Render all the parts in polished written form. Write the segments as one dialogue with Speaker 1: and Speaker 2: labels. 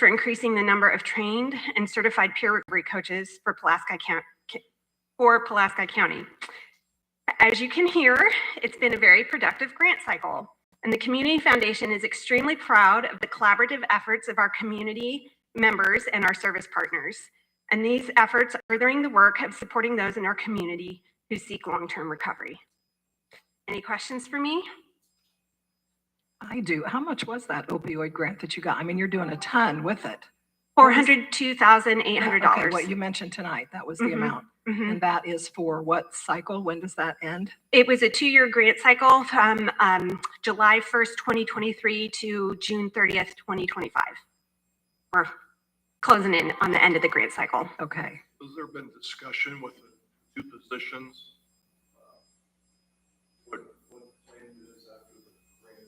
Speaker 1: for increasing the number of trained and certified peer recovery coaches for Pulaski County. As you can hear, it's been a very productive grant cycle, and the Community Foundation is extremely proud of the collaborative efforts of our community members and our service partners. And these efforts are furthering the work of supporting those in our community who seek long-term recovery. Any questions for me?
Speaker 2: I do. How much was that opioid grant that you got? I mean, you're doing a ton with it.
Speaker 1: $402,800.
Speaker 2: Okay, what you mentioned tonight, that was the amount. And that is for what cycle? When does that end?
Speaker 1: It was a 2-year grant cycle from July 1st, 2023 to June 30th, 2025. We're closing in on the end of the grant cycle.
Speaker 2: Okay.
Speaker 3: Has there been discussion with the 2 positions? What plan is after the grant?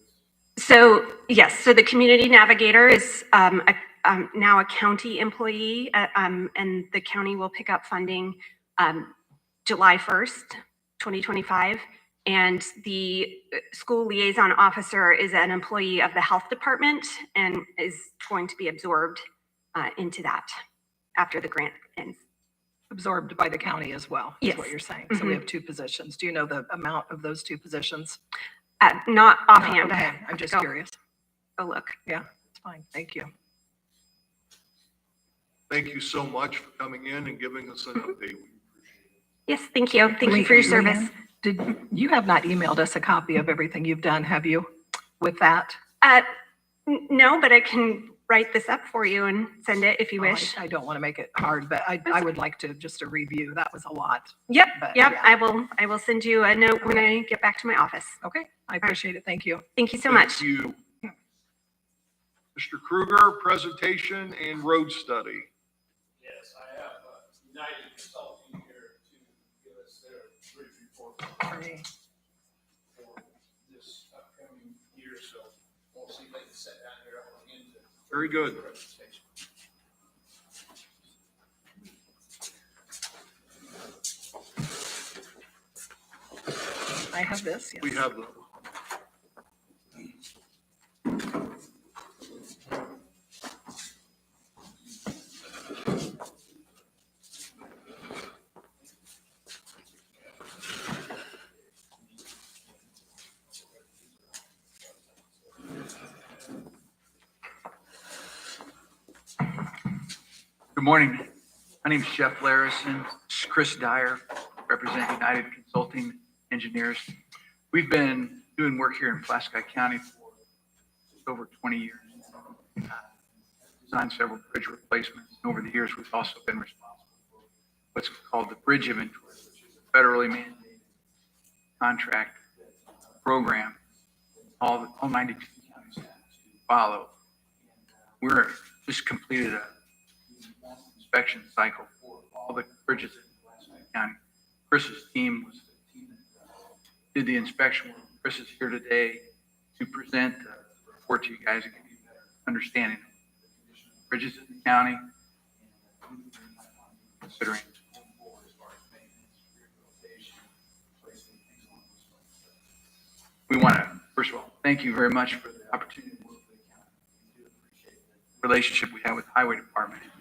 Speaker 1: So yes, so the community navigator is now a county employee, and the county will pick up funding July 1st, 2025. And the school liaison officer is an employee of the health department and is going to be absorbed into that after the grant ends.
Speaker 2: Absorbed by the county as well, is
Speaker 1: Yes.
Speaker 2: what you're saying. So we have 2 positions. Do you know the amount of those 2 positions?
Speaker 1: Not offhand.
Speaker 2: Okay, I'm just curious.
Speaker 1: Go look.
Speaker 2: Yeah, it's fine. Thank you.
Speaker 3: Thank you so much for coming in and giving us an update. We appreciate it.
Speaker 1: Yes, thank you. Thank you for your service.
Speaker 2: Did you have not emailed us a copy of everything you've done, have you, with that?
Speaker 1: No, but I can write this up for you and send it if you wish.
Speaker 2: I don't want to make it hard, but I would like to just a review. That was a lot.
Speaker 1: Yep,
Speaker 2: But,
Speaker 1: yep.
Speaker 2: yeah.
Speaker 1: I will send you a note when I get back to my office.
Speaker 2: Okay, I appreciate it. Thank you.
Speaker 1: Thank you so
Speaker 3: Thank
Speaker 1: much.
Speaker 3: you. Mr. Kruger, presentation and road study.
Speaker 4: Yes, I have United Consulting here to give us their bridge report for this upcoming year, so we'll see if they can sit down here on the end.
Speaker 3: Very good.
Speaker 2: I have this. Yes.
Speaker 3: We have the.
Speaker 5: Good morning. My name is Jeff Larison. This is Chris Dyer, represent United Consulting Engineers. We've been doing work here in Pulaski County for just over 20 years. Designed several bridge replacements. And over the years, we've also been responsible for what's called the bridge inventory, which is a federally mandated contract program all 92 counties have to follow. We're just completed a inspection cycle for all the bridges in Pulaski County. Chris's team was the team that did the inspection work. Chris is here today to present the report to you guys and give you a better understanding of the condition of the bridges in the county and considering going forward as far as maintenance, rehabilitation, replacing things along those lines. We want to, first of all, thank you very much for the opportunity to work with the county. We do appreciate the relationship we have with the Highway Department. With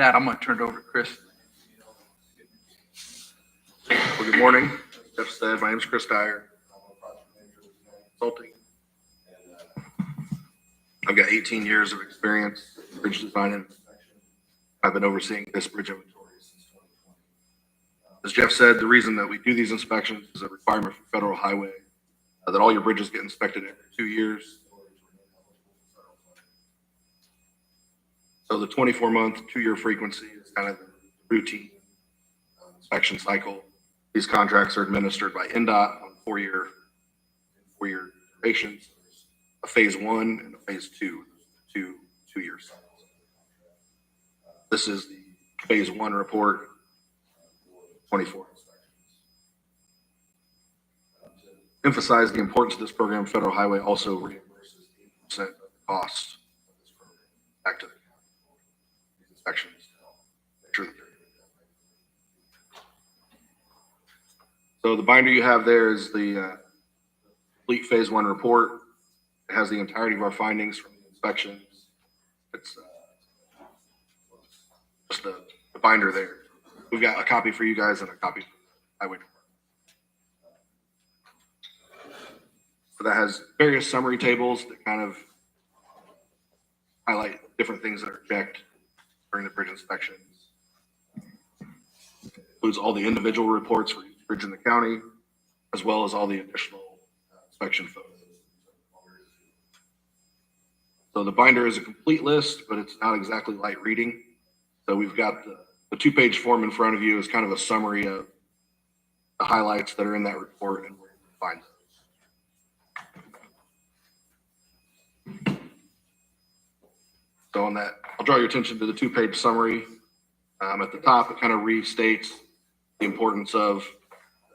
Speaker 5: that, I'm going to turn it over to Chris.
Speaker 3: Well, good morning. As Jeff said, my name is Chris Dyer. I'm a project manager with United Consulting. And I've got 18 years of experience in bridge design and inspection. I've been overseeing this bridge inventory since 2020. As Jeff said, the reason that we do these inspections is a requirement for federal highway that all your bridges get inspected every 2 years. So the 24-month, 2-year frequency is kind of the routine inspection cycle. These contracts are administered by NDOT on 4-year durations. There's a phase 1 and a phase 2, 2-year cycles. This is the phase 1 report, 24 inspections. To emphasize the importance of this program, Federal Highway also reimburses 80% of the cost of this program back to the county for these inspections to help make sure that they're doing that. So the binder you have there is the complete phase 1 report. It has the entirety of our findings from the inspections. It's just the binder there. We've got a copy for you guys and a copy for the highway department. So that has various summary tables that kind of highlight different things that are checked during the bridge inspections. Includes all the individual reports for each bridge in the county, as well as all the additional inspection photos. So the binder is a complete list, but it's not exactly light reading. So we've got the 2-page form in front of you is kind of a summary of the highlights that are in that report and where you can find those. So on that, I'll draw your attention to the 2-page summary. At the top, it kind of restates the importance of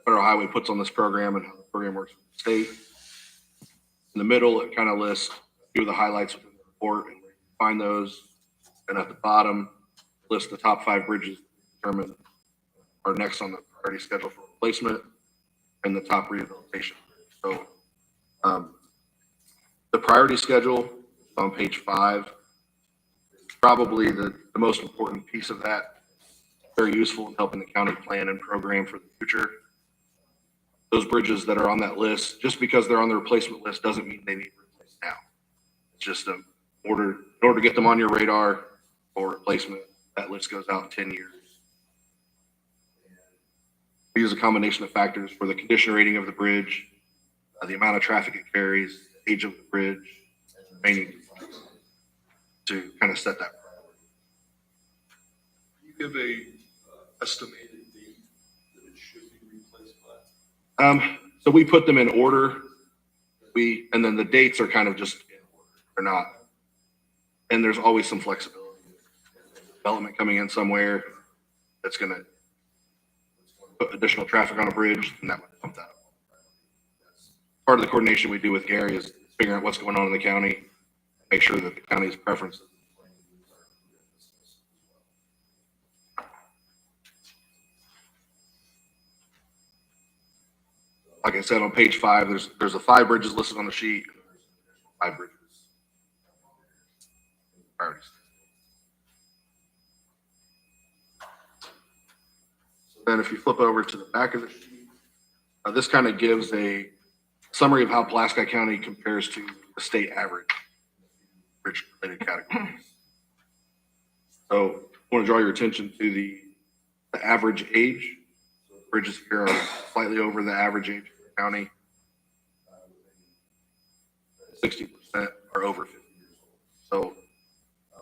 Speaker 3: federal highway puts on this program and how the program works with the state. In the middle, it kind of lists a few of the highlights within the report and where you can find those. And at the bottom, list the top 5 bridges determined are next on the priority schedule for replacement and the top rehabilitation. So the priority schedule on page 5 is probably the most important piece of that. Very useful in helping the county plan and program for the future. Those bridges that are on that list, just because they're on the replacement list doesn't mean they need replaced now. It's just in order to get them on your radar for replacement, that list goes out 10 years. We use a combination of factors for the condition rating of the bridge, the amount of traffic it carries, the age of the bridge, and the remaining to kind of set that priority.
Speaker 6: You give a estimated date that it should be replaced by?
Speaker 3: So we put them in order. And then the dates are kind of just in order. They're not. And there's always some flexibility. Development coming in somewhere that's going to put additional traffic on a bridge, and that would pump that up. Part of the coordination we do with Gary is figuring out what's going on in the county, make sure that the county's preferences. Like I said, on page 5, there's the 5 bridges listed on the sheet. And there's 5 bridges. Priorities. So then if you flip over to the back of the sheet, this kind of gives a summary of how Pulaski County compares to the state average bridge related categories. So I want to draw your attention to the average age. So the bridges here are slightly over the average age of the county. 60% are over 50 years old. So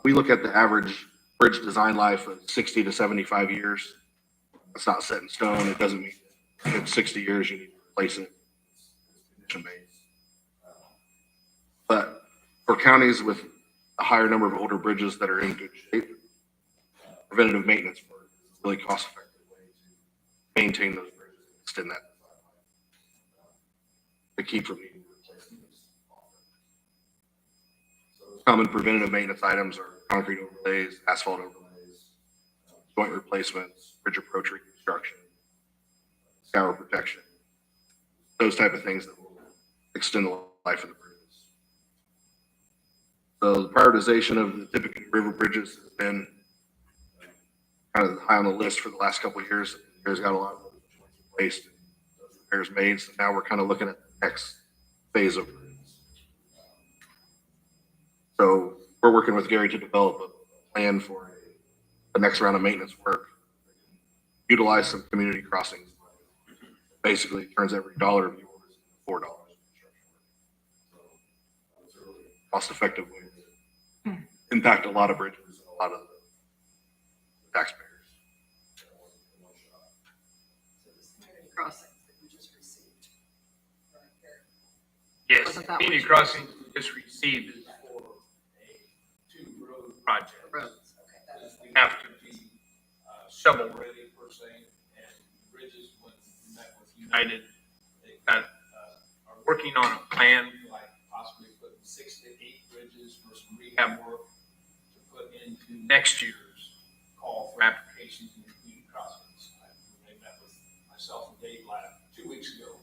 Speaker 3: we look at the average bridge design life of 60 to 75 years. It's not set in stone. It doesn't mean if it's 60 years, you need to replace it. It's condition based. But for counties with a higher number of older bridges that are in good shape, preventative maintenance work is a really cost effective way to maintain those bridges and extend that to keep from needing replacement. So common preventative maintenance items are concrete overlays, asphalt overlays, joint replacements, bridge approach reconstruction, scour protection, those type of things that will extend the life of the bridges. So the prioritization of the Tippecanoe River bridges has been kind of high on the list for the last couple of years. There's got a lot of waste and those repairs made. So now we're kind of looking at the next phase of bridges. So we're working with Gary to develop a plan for the next round of maintenance work. Utilize some community crossings. Basically, it turns every dollar of yours into $4. So it's a really cost-effective way to impact a lot of bridges and a lot of the taxpayers.
Speaker 2: So this community crossings that we just received. Right there.
Speaker 5: Yes,
Speaker 2: Wasn't that
Speaker 5: community
Speaker 2: what you-
Speaker 5: crossing we just received is for a 2-road project.
Speaker 2: Roads, okay, that is.
Speaker 5: We have to be shovel ready per se, and bridges, when we met with United, they got, are working on a plan, like possibly putting 6 to 8 bridges for some rehab work to put into next year's call for applications in the community crossings. They met with myself and Dave 2 weeks ago.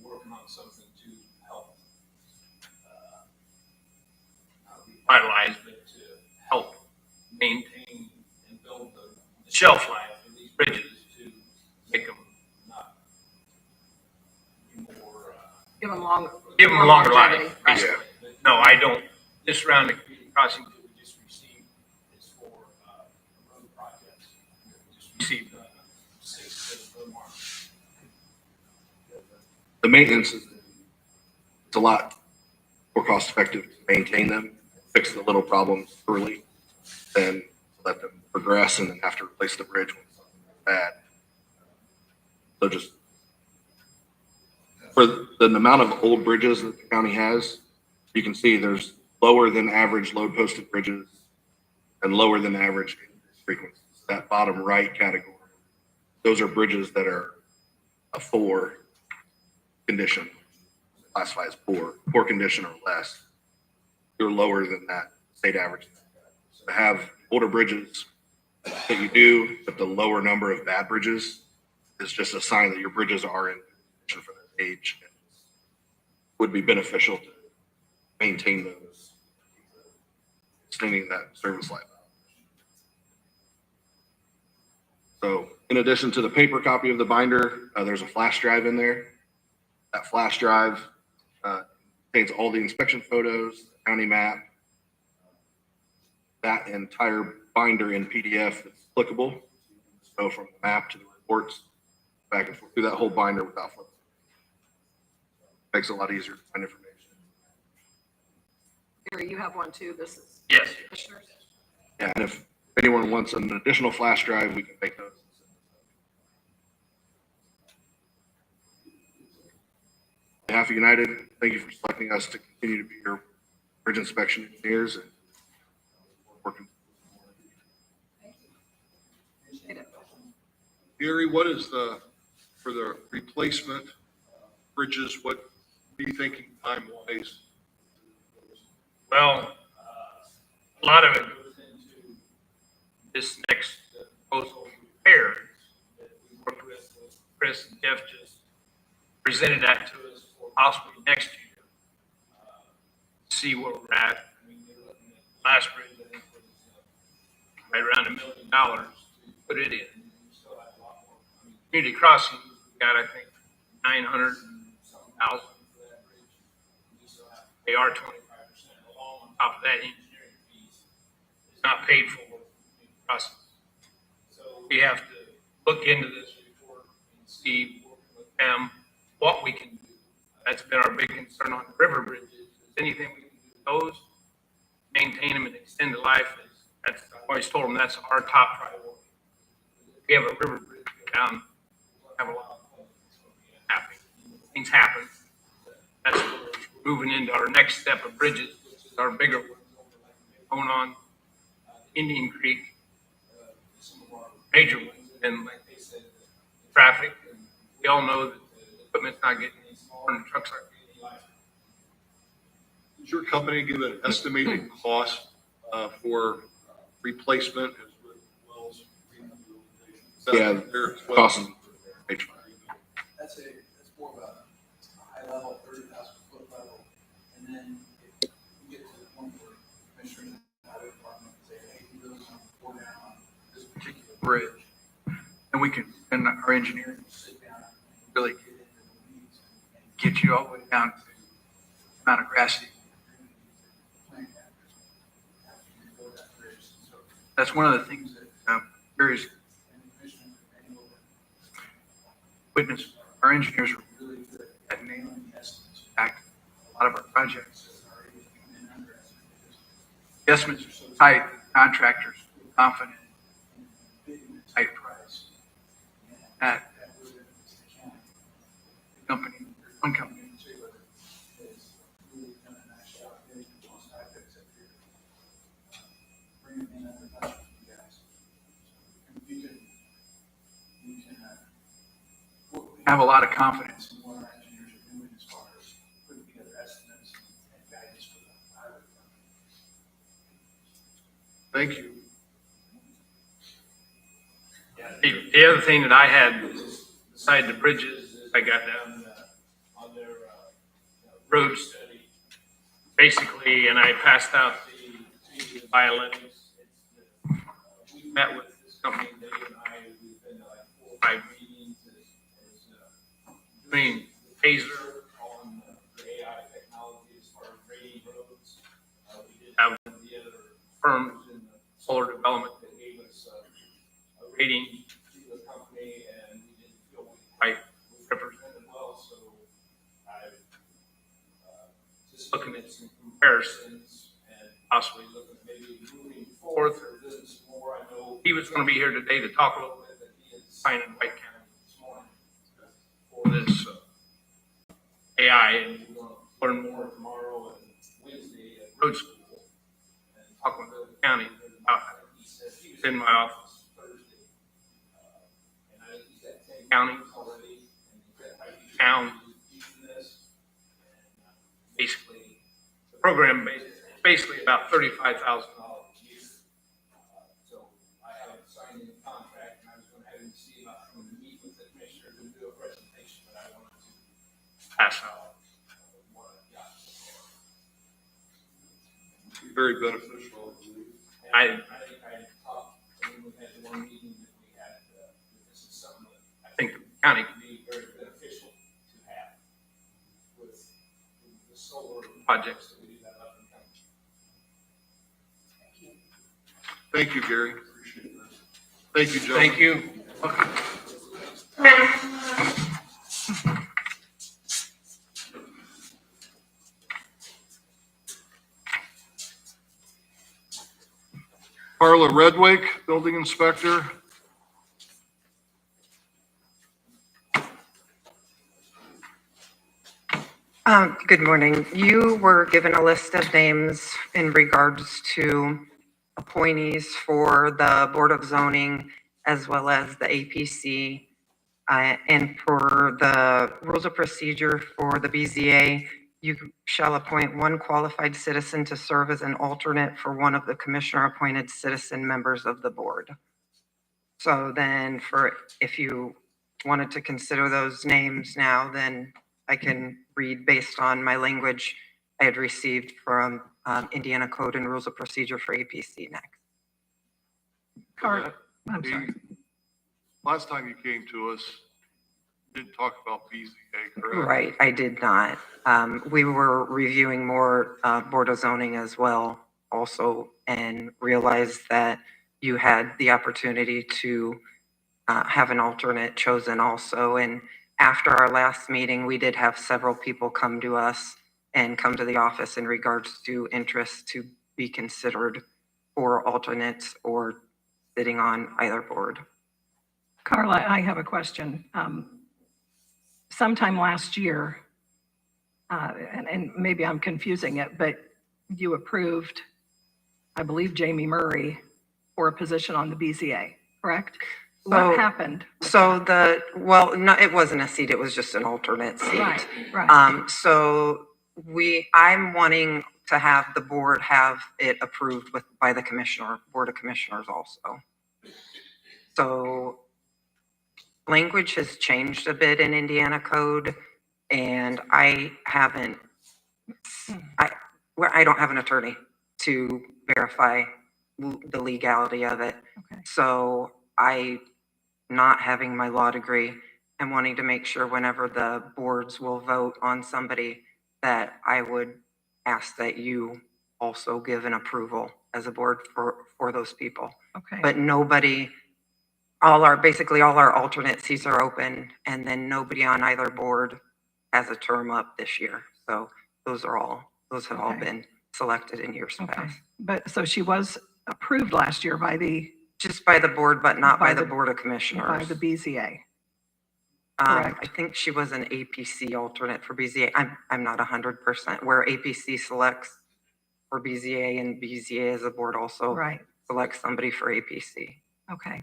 Speaker 5: We're working on something to help
Speaker 4: vitalize, but to help maintain and build the shelf life of these bridges to make them not be more,
Speaker 2: Give them long.
Speaker 4: give them a
Speaker 2: more
Speaker 4: longer
Speaker 2: longevity,
Speaker 4: life,
Speaker 2: right.
Speaker 4: basically. But no, I don't, this round of community crossing that we just received is for, road projects. We just received, 6 road marks.
Speaker 3: The maintenance is, it's a lot more cost effective to maintain them, fix the little problems early, than let them progress and then have to replace the bridge when something's bad. So just for the amount of old bridges that the county has, you can see there's lower than average load posted bridges and lower than average frequencies. That bottom right category, those are bridges that are a 4 condition, classified as poor condition or less. You're lower than that state average. So to have older bridges that you do, but the lower number of bad bridges is just a sign that your bridges are in condition for their age. And would be beneficial to maintain those, extending that service life out. So in addition to the paper copy of the binder, there's a flash drive in there. That flash drive contains all the inspection photos, the county map, that entire binder in PDF is clickable. So from the map to the reports, back and forth through that whole binder without flipping. Makes it a lot easier to find information.
Speaker 2: Gary, you have one too. This is.
Speaker 4: Yes.
Speaker 2: Commissioners.
Speaker 3: Yeah, and if anyone wants an additional flash drive, we can make those. On behalf of United, thank you for selecting us to continue to be your bridge inspection engineers and working.
Speaker 2: Appreciate it.
Speaker 6: Gary, what is for the replacement bridges, what are you thinking time-wise?
Speaker 4: Well, a lot of it goes into this next proposal repairs that we worked with Chris and Jeff just presented that to us for possibly next year. See where we're at. I mean, they're looking at last bridge, I think was right around $1 million to put it in. We still have a lot more. I mean, community crossing, we got, I think, 900 and some thousand for that bridge. We still have to pay our 25% along on top of that engineering fees. It's not paid for with community crossing. So we have to look into this report and see, working with them, what we can do. That's been our big concern on the river bridges. Is anything we can do with those, maintain them and extend the life? That's, I always told them that's our top priority. If we have a river bridge go down, we'll have a lot of things happen. That's where we're moving into our next step of bridges, which is our bigger ones, going on Indian Creek, some of our major ones, and like they said, the traffic. And we all know that the equipment's not getting any smaller and the trucks aren't getting any lighter.
Speaker 6: Does your company give an estimated cost for replacement as well as rehabilitation? Is that
Speaker 3: Yeah,
Speaker 6: there as well?
Speaker 3: cost.
Speaker 7: That's more of a high level, 30,000 foot level. And then if you get to the point where commissioners in the highway department say, hey, you really want to pour down on
Speaker 5: This particular bridge, and we can, and our engineering
Speaker 7: sit down and
Speaker 5: really
Speaker 7: get into the weeds and
Speaker 5: get you all the way down to the amount of grass that you
Speaker 7: plant that, have to rebuild that bridge. So,
Speaker 5: That's one of the things that Gary's
Speaker 7: and the commissioner, and we'll
Speaker 5: witness. Our engineers are really good at nailing the estimates. In fact, a lot of our projects,
Speaker 7: already been underestimated.
Speaker 5: the estimates are so tight, contractors feel confident
Speaker 7: And bidding
Speaker 5: in tight price. That
Speaker 7: that we're in the county.
Speaker 5: the company, there's one company
Speaker 7: In particular, is really done a nice job getting the most high picks up here. Bring them in under budget for you guys. And you can,
Speaker 5: we have a lot of confidence.
Speaker 7: in what our engineers are doing as far as putting together estimates and guidance for the highway department.
Speaker 6: Thank you.
Speaker 4: The other thing that I had beside the bridges, is I got down on their road study, basically, and I passed out the violence. We met with this company, Dave and I, we've been to like 4 or 5 meetings, doing taser on the AI technology as far as grading roads. We did have one of the other firms in the solar development that gave us a rating to the company, and we didn't feel we quite represented well, so I just looking at some comparisons and possibly looking at maybe moving forth or doing some more. I know he was going to be here today to talk a little bit, that he is signed in White County this morning for this AI, and we're going to learn more tomorrow and Wednesday at road school and talk with the county about how he said he was in my office Thursday. And I think he's at 10 counties already, and he's got 50 towns using this. And basically, the program is basically about $35,000 a year. So I haven't signed any contract, and I was going to have him see about coming to meet with the commissioners and do a presentation, but I wanted to pass out what I got.
Speaker 6: Very beneficial.
Speaker 4: I think I had talked, when we had the one meeting that we had, that this is something that I think the county can be very beneficial to have with the solar projects that we do have up and coming.
Speaker 6: Thank you, Gary. Appreciate that. Thank you, Joe.
Speaker 4: Thank you.
Speaker 6: Carla Redwake, Building Inspector.
Speaker 8: Good morning. You were given a list of names in regards to appointees for the Board of Zoning as well as the A.P.C. And for the rules of procedure for the B.Z.A., you shall appoint one qualified citizen to serve as an alternate for one of the commissioner-appointed citizen members of the board. So then if you wanted to consider those names now, then I can read based on my language I had received from Indiana Code and Rules of Procedure for A.P.C. next.
Speaker 2: Carla, I'm sorry.
Speaker 6: Last time you came to us, you didn't talk about B.Z.A, correct?
Speaker 8: Right, I did not. We were reviewing more Board of Zoning as well also, and realized that you had the opportunity to have an alternate chosen also. And after our last meeting, we did have several people come to us and come to the office in regards to interest to be considered for alternates or sitting on either board.
Speaker 2: Carla, I have a question. Sometime last year, and maybe I'm confusing it, but you approved, I believe, Jamie Murray for a position on the B.Z.A, correct? What happened?
Speaker 8: So no, it wasn't a seat, it was just an alternate seat.
Speaker 2: Right.
Speaker 8: So I'm wanting to have the board have it approved by the Board of Commissioners also. So language has changed a bit in Indiana Code, and I don't have an attorney to verify the legality of it.
Speaker 2: Okay.
Speaker 8: So not having my law degree and wanting to make sure whenever the boards will vote on somebody that I would ask that you also give an approval as a board for those people.
Speaker 2: Okay.
Speaker 8: But basically all our alternate seats are open, and then nobody on either board has a term up this year. So those have all
Speaker 2: Okay.
Speaker 8: been selected in years
Speaker 2: Okay.
Speaker 8: past.
Speaker 2: But so she was approved last year
Speaker 8: Just by the board, but not by the
Speaker 2: the-
Speaker 8: Board of Commissioners.
Speaker 2: by the B.Z.A.
Speaker 8: I
Speaker 2: correct.
Speaker 8: think she was an A.P.C alternate for B.Z.A. I'm not 100%, where A.P.C selects for B.Z.A and B.Z.A as a board also
Speaker 2: Right.
Speaker 8: selects somebody for A.P.C.
Speaker 2: Okay.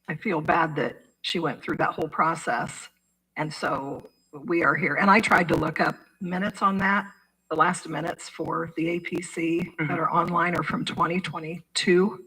Speaker 2: I feel bad that she went through that whole process. And so we are here. And I tried to look up minutes on that. The last minutes for the A.P.C that are online are from 2022.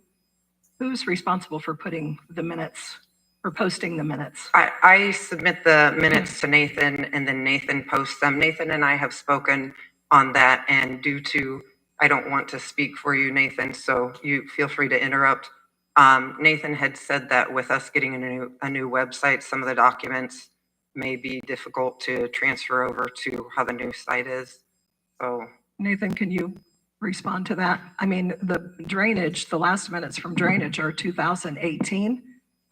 Speaker 2: Who's responsible for putting the minutes or posting the minutes?
Speaker 8: I submit the minutes to Nathan, and then Nathan posts them. Nathan and I have spoken on that, and due to I don't want to speak for you, Nathan, so you feel free to interrupt. Nathan had said that with us getting a new website, some of the documents may be difficult to transfer over to how the new site is. So
Speaker 2: Nathan, can you respond to that? I mean, the drainage, the last minutes from drainage are 2018.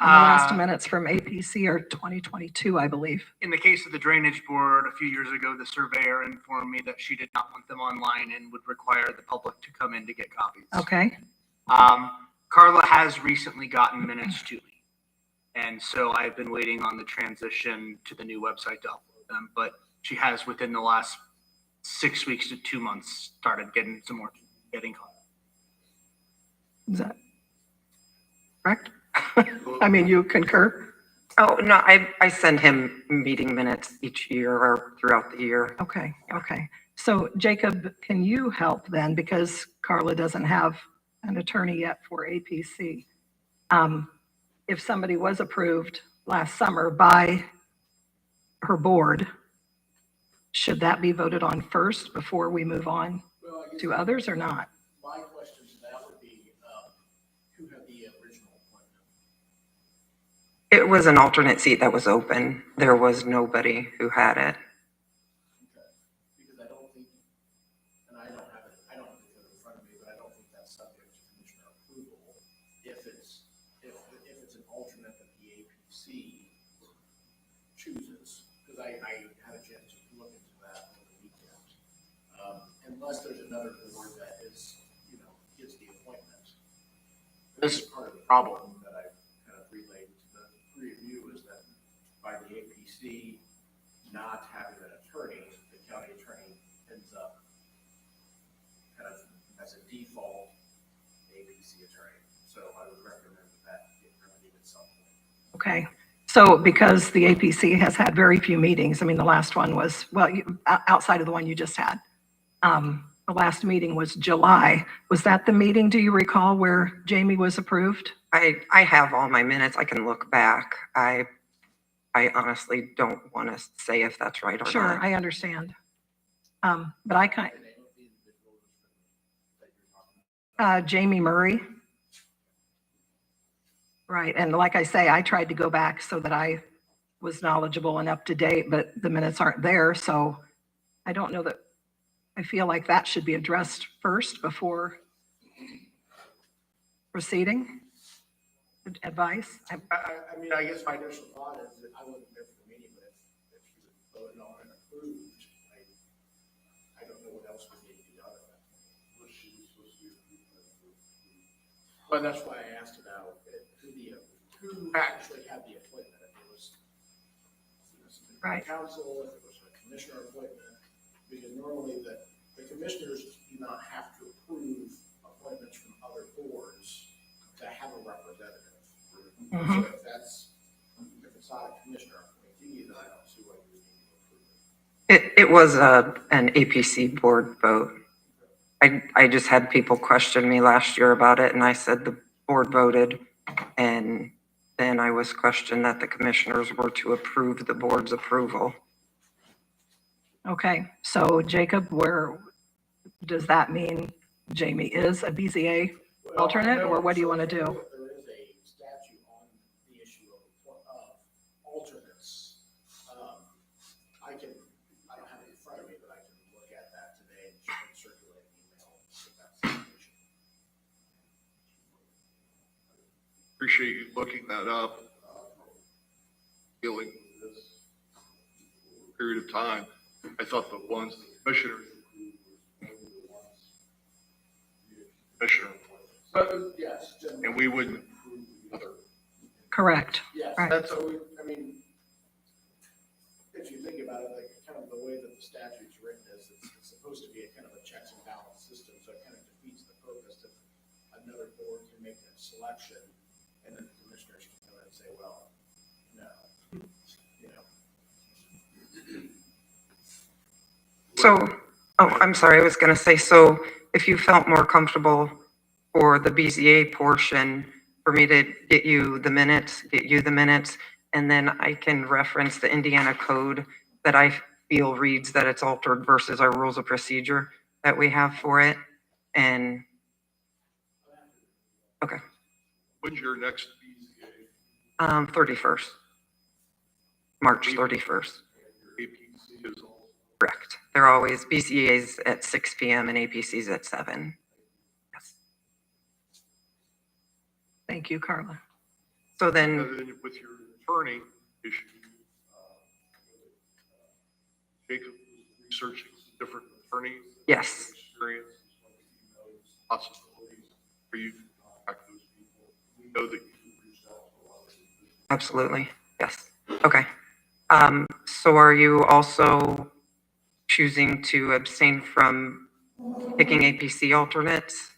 Speaker 2: And the last minutes from A.P.C are 2022, I believe.
Speaker 9: In the case of the drainage board, a few years ago, the surveyor informed me that she did not want them online and would require the public to come in to get copies.
Speaker 2: Okay,
Speaker 9: Carla has recently gotten minutes to me. And so I've been waiting on the transition to the new website to upload them, but she has within the last 6 weeks to 2 months started getting some more, getting caught up.
Speaker 2: is that correct? I mean, you concur?
Speaker 8: oh, no, I send him meeting minutes each year or throughout the year.
Speaker 2: Okay, okay. So Jacob, can you help then? Because Carla doesn't have an attorney yet for A.P.C. If somebody was approved last summer by her board, should that be voted on first before we move on
Speaker 7: Well, I guess
Speaker 2: to others or not?
Speaker 7: my question to that would be, who had the original appointment?
Speaker 8: It was an alternate seat that was open. There was nobody who had it.
Speaker 7: Okay, because I don't think, and I don't have it in front of me, but I don't think that's subject to commissioner approval. If it's an alternate that the A.P.C chooses, because I had a chance to look into that over the weekend. Unless there's another board that is, gets the appointment. This is part of the problem that I've kind of relayed to the three of you is that by the A.P.C not having an attorney, the county attorney ends up kind of as a default A.P.C attorney. So I would recommend that get remedied at some point.
Speaker 2: Okay. So because the A.P.C has had very few meetings, I mean, the last one was, well, outside of the one you just had. The last meeting was July. Was that the meeting, do you recall, where Jamie was approved?
Speaker 8: I have all my minutes. I can look back. I honestly don't want to say if that's right or
Speaker 2: Sure,
Speaker 8: not.
Speaker 2: I understand. But I kind,
Speaker 7: The name of the individual that you're talking about.
Speaker 2: Jamie Murray. Right, and like I say, I tried to go back so that I was knowledgeable and up to date, but the minutes aren't there, so I don't know that, I feel like that should be addressed first before proceeding. Advice?
Speaker 7: I mean, I guess my initial thought is that I wasn't there for the meeting, but if you voted on and approved, I don't know what else would need to be done at that point. But that's why I asked about who actually had the appointment, if it was
Speaker 2: Right.
Speaker 7: council, if it was a commissioner appointment, because normally the commissioners do not have to approve appointments from other boards to have a representative.
Speaker 2: Mhm.
Speaker 7: So if it's not a commissioner appointee, then I don't see why you would need to approve it.
Speaker 8: It was an A.P.C board vote. I just had people question me last year about it, and I said the board voted, and then I was questioned that the commissioners were to approve the board's approval.
Speaker 2: Okay, so Jacob, where, does that mean Jamie is a B.Z.A. alternate, or what do you want to do?
Speaker 7: There is a statute on the issue of alternates. I don't have it in front of me, but I can look at that today and circulate an email if that's the issue.
Speaker 6: Appreciate you looking that up. Dealing with this period of time, I thought the ones the commissioners approved were only the ones the commissioner appointed.
Speaker 7: But yes,
Speaker 6: And we wouldn't approve the other.
Speaker 2: Correct.
Speaker 7: yes,
Speaker 2: Right.
Speaker 7: that's, so, I mean, if you think about it, like, kind of the way that the statute's written is, it's supposed to be a kind of a checks and balance system, so it kind of defeats the purpose if another board can make that selection, and then the commissioners can come in and say, well, no,
Speaker 8: So, oh, I'm sorry, I was going to say, so if you felt more comfortable for the B.Z.A portion, for me to get you the minutes, and then I can reference the Indiana code that I feel reads that it's altered versus our rules of procedure that we have for it. And, okay,
Speaker 6: When's your next B.Z.A?
Speaker 8: 31st, March 31st,
Speaker 6: Your A.P.C is all.
Speaker 8: correct. They're always, B.Z.A's at 6 p.m. and A.P.C's at 7. Yes.
Speaker 2: Thank you, Carla.
Speaker 8: So then,
Speaker 6: And then with your attorney issue, Jacob was researching some different attorneys.
Speaker 8: yes,
Speaker 6: Experience, possibilities for you to contact those people. We know that you reached out to a lot of people.
Speaker 8: absolutely, yes. Okay. So are you also choosing to abstain from picking A.P.C alternates?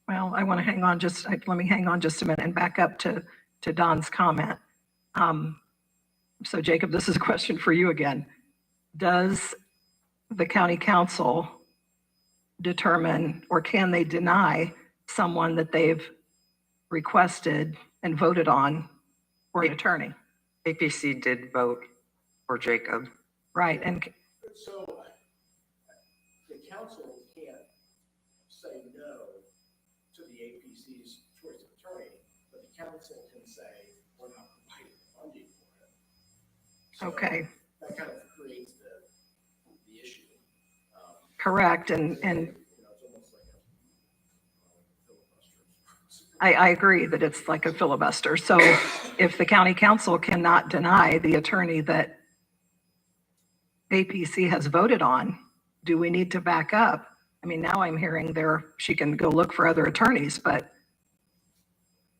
Speaker 2: Well, I want to hang on let me hang on just a minute and back up to Don's comment. So Jacob, this is a question for you again. Does the county council determine, or can they deny someone that they've requested and voted on for an attorney?
Speaker 8: A.P.C did vote for Jacob.
Speaker 2: Right, and
Speaker 10: So the council can't say no to the A.P.C's choice of attorney, but the council can say, we're not providing funding for it. So
Speaker 2: okay,
Speaker 10: that kind of creates the issue.
Speaker 2: correct, and
Speaker 10: You know, it's almost like a filibuster.
Speaker 2: I agree that it's like a filibuster. So if the county council cannot deny the attorney that A.P.C has voted on, do we need to back up? I mean, now I'm hearing she can go look for other attorneys, but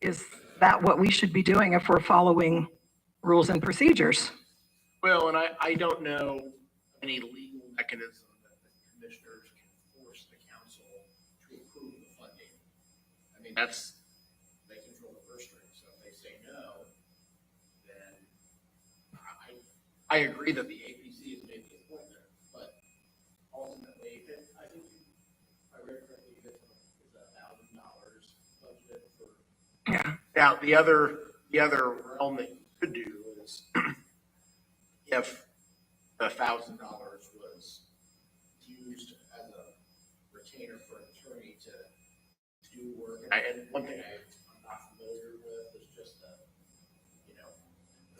Speaker 2: is that what we should be doing if we're following rules and procedures?
Speaker 10: Well, and I don't know any legal mechanism that the commissioners can force the council to approve the funding. I mean, they control the purse strings, so if they say no, then I agree that the A.P.C has made the appointment, but ultimately, I think if I read correctly, it's $1,000 budget for.
Speaker 8: Yeah.
Speaker 10: Now, the other realm that you could do is if the $1,000 was used as a retainer for an attorney to do work. And one thing I'm not familiar with is just the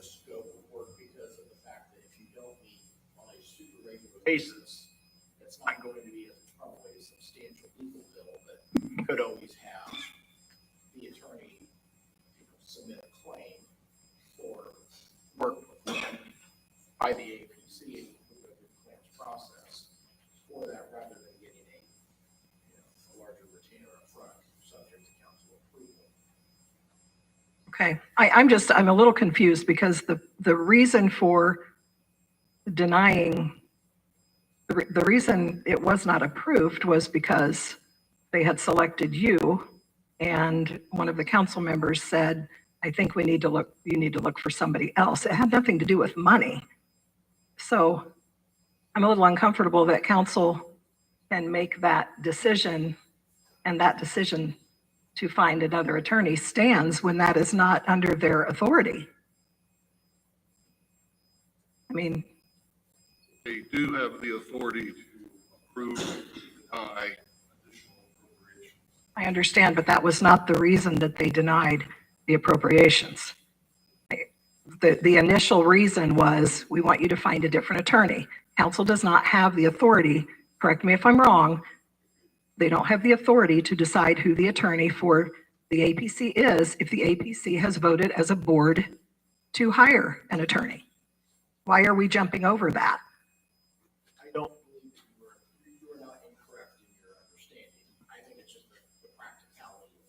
Speaker 10: scope of work, because of the fact that if you don't meet on a super regular basis, it's not going to be probably a substantial legal bill, but you could always have the attorney submit a claim for work performed by the A.P.C. through the claims process for that, rather than getting a larger retainer up front, subject to council approval.
Speaker 2: Okay, I'm a little confused because the reason for denying, the reason it was not approved was because they had selected you, and one of the council members said, I think you need to look for somebody else. It had nothing to do with money. So I'm a little uncomfortable that council can make that decision, and that decision to find another attorney stands when that is not under their authority. I mean,
Speaker 6: They do have the authority to approve, deny additional appropriations.
Speaker 2: I understand, but that was not the reason that they denied the appropriations. The initial reason was, we want you to find a different attorney. Council does not have the authority, correct me if I'm wrong, they don't have the authority to decide who the attorney for the A.P.C is if the A.P.C has voted as a board to hire an attorney. Why are we jumping over that?
Speaker 10: I don't believe you are not incorrect in your understanding. I think it's just the practicality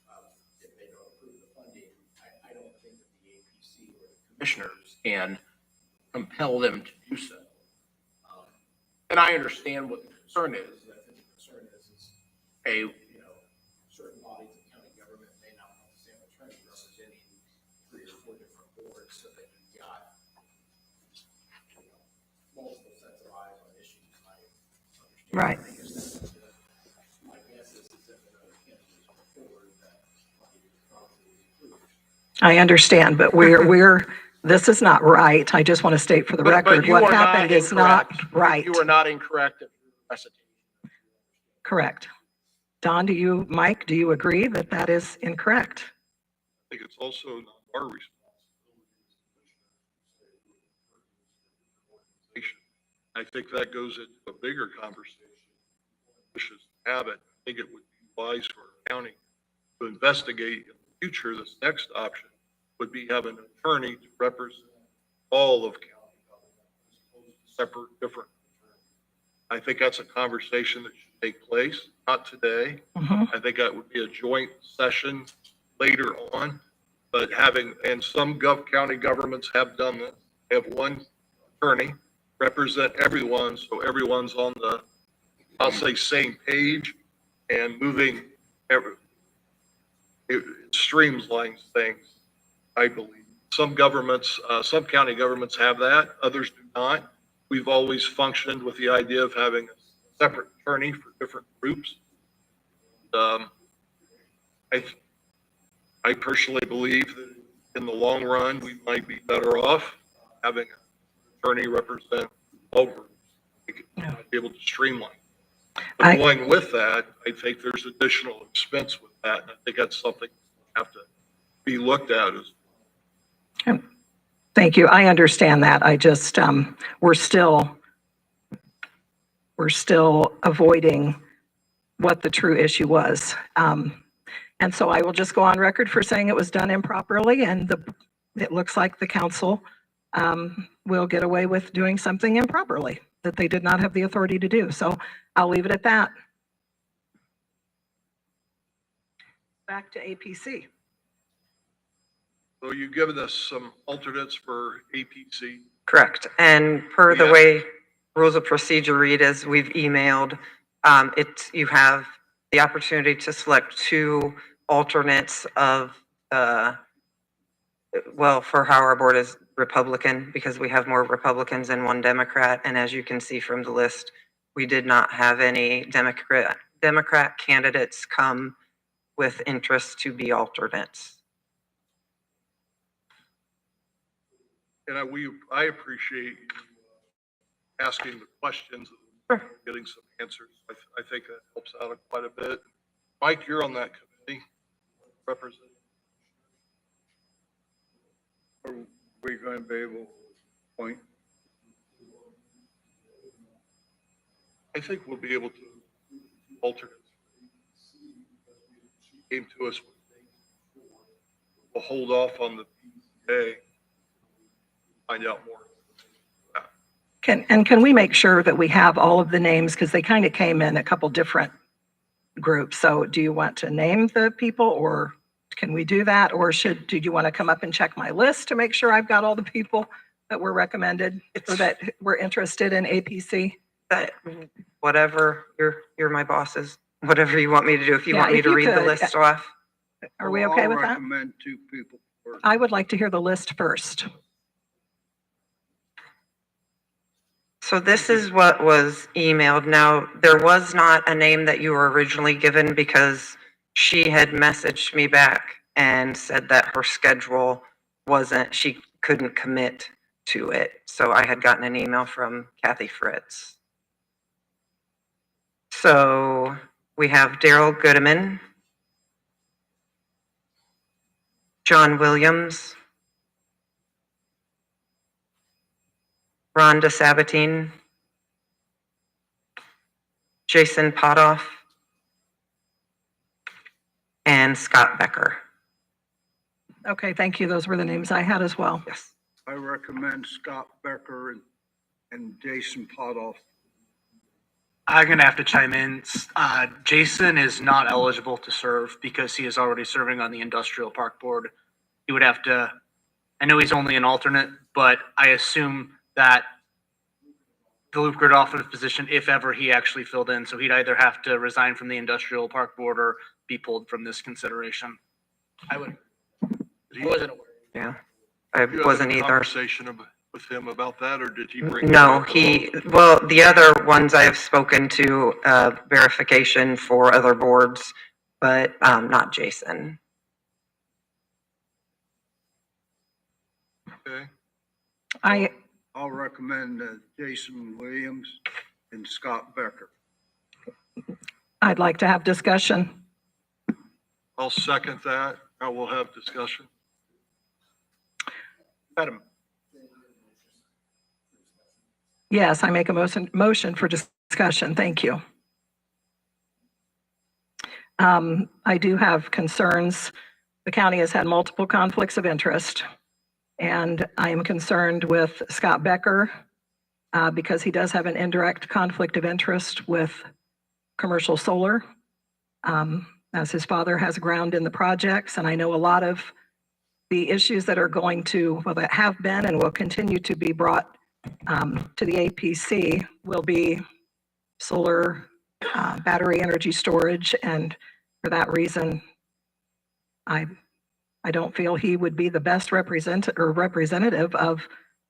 Speaker 10: of if they don't approve the funding, I don't think that the A.P.C or the commissioners can compel them to do so. And I understand what the concern is. I think the concern is certain bodies of county government may not want the same attorney representing 3 or 4 different boards, so that you've got multiple sets of eyes on issues. I understand.
Speaker 2: Right.
Speaker 10: My guess is if another candidate is forward, that it is probably approved.
Speaker 2: I understand, but this is not right. I just want to state for the record, what happened is not right.
Speaker 10: You are not incorrect in your recitation.
Speaker 2: Correct. Don, Mike, do you agree that that is incorrect?
Speaker 6: I think it's also not our responsibility. I think that goes into a bigger conversation. Wishes to have it. I think it would be wise for our county to investigate in the future. This next option would be have an attorney to represent all of county government, separate, different. I think that's a conversation that should take place, not today. I think that would be a joint session later on, but and some county governments have done this. They have one attorney represent everyone, so everyone's on the, I'll say, same page and moving. It streamlines things, I believe. Some governments, some county governments have that, others do not. We've always functioned with the idea of having a separate attorney for different groups. I personally believe that in the long run, we might be better off having an attorney represent all groups. We might be able to streamline. But going with that, I think there's additional expense with that. And I think that's something that have to be looked at as.
Speaker 2: Thank you. I understand that. I just, we're still avoiding what the true issue was. And so I will just go on record for saying it was done improperly, and it looks like the council will get away with doing something improperly that they did not have the authority to do. So I'll leave it at that. Back to A.P.C.
Speaker 6: So you've given us some alternates for A.P.C.
Speaker 8: Correct. And per the way rules of procedure read, as we've emailed, you have the opportunity to select 2 alternates of, well, for how our board is Republican, because we have more Republicans and 1 Democrat. And as you can see from the list, we did not have any Democrat candidates come with interest to be alternates.
Speaker 6: And I appreciate you asking the questions and getting some answers. I think that helps out quite a bit. Mike, you're on that committee representing.
Speaker 11: Are we going to be able to point?
Speaker 6: I think we'll be able to alternate. Came to us. We'll hold off on the B.Z.A. Find out more.
Speaker 2: Can we make sure that we have all of the names, because they kind of came in a couple different groups. So do you want to name the people, or can we do that? Or do you want to come up and check my list to make sure I've got all the people that were recommended or that were interested in A.P.C?
Speaker 8: Whatever, you're my bosses. Whatever you want me to do. If you want me to read the list off.
Speaker 2: Are we okay with that?
Speaker 11: I'll recommend 2 people first.
Speaker 2: I would like to hear the list first.
Speaker 8: So this is what was emailed. Now, there was not a name that you were originally given, because she had messaged me back and said that her schedule she couldn't commit to it. So I had gotten an email from Kathy Fritz. So we have Daryl Goodman, John Williams, Rhonda Sabatine, Jason Potoff, and Scott Becker.
Speaker 2: Okay, thank you. Those were the names I had as well.
Speaker 8: Yes.
Speaker 11: I recommend Scott Becker and Jason Potoff.
Speaker 9: I'm going to have to chime in. Jason is not eligible to serve because he is already serving on the Industrial Park Board. He would have to, I know he's only an alternate, but I assume that the Luke Gerdolphin position, if ever he actually filled in, so he'd either have to resign from the Industrial Park Board or be pulled from this consideration. I would. He wasn't aware.
Speaker 8: Yeah, I wasn't either.
Speaker 6: Conversation with him about that, or did he bring?
Speaker 8: No, well, the other ones I have spoken to, verification for other boards, but not Jason.
Speaker 6: Okay.
Speaker 11: I'll recommend Jason Williams and Scott Becker.
Speaker 2: I'd like to have discussion.
Speaker 6: I'll second that. I will have discussion.
Speaker 5: Madam,
Speaker 2: Yes, I make a motion for discussion. Thank you. I do have concerns. The county has had multiple conflicts of interest, and I am concerned with Scott Becker because he does have an indirect conflict of interest with commercial solar, as his father has ground in the projects, and I know a lot of the issues that are going to, well, that have been and will continue to be brought to the A.P.C. will be solar, battery energy storage, and for that reason, I don't feel he would be the best representative of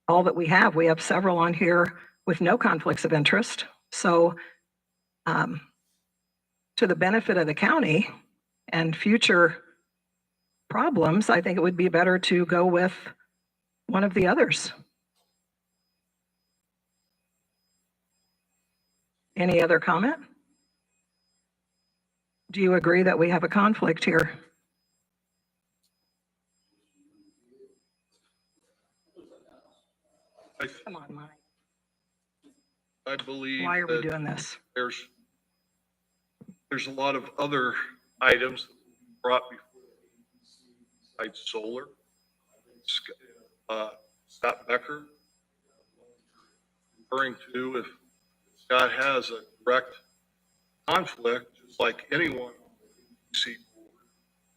Speaker 2: all that we have. We have several on here with no conflicts of interest. So, to the benefit of the county and future problems, I think it would be better to go with one of the others. Any other comment? Do you agree that we have a conflict here? Come on, Mike.
Speaker 6: I believe
Speaker 2: Why are we
Speaker 6: that
Speaker 2: doing this?
Speaker 6: there's a lot of other items brought before besides solar. Scott Becker, referring to if Scott has a direct conflict, just like anyone on the C board,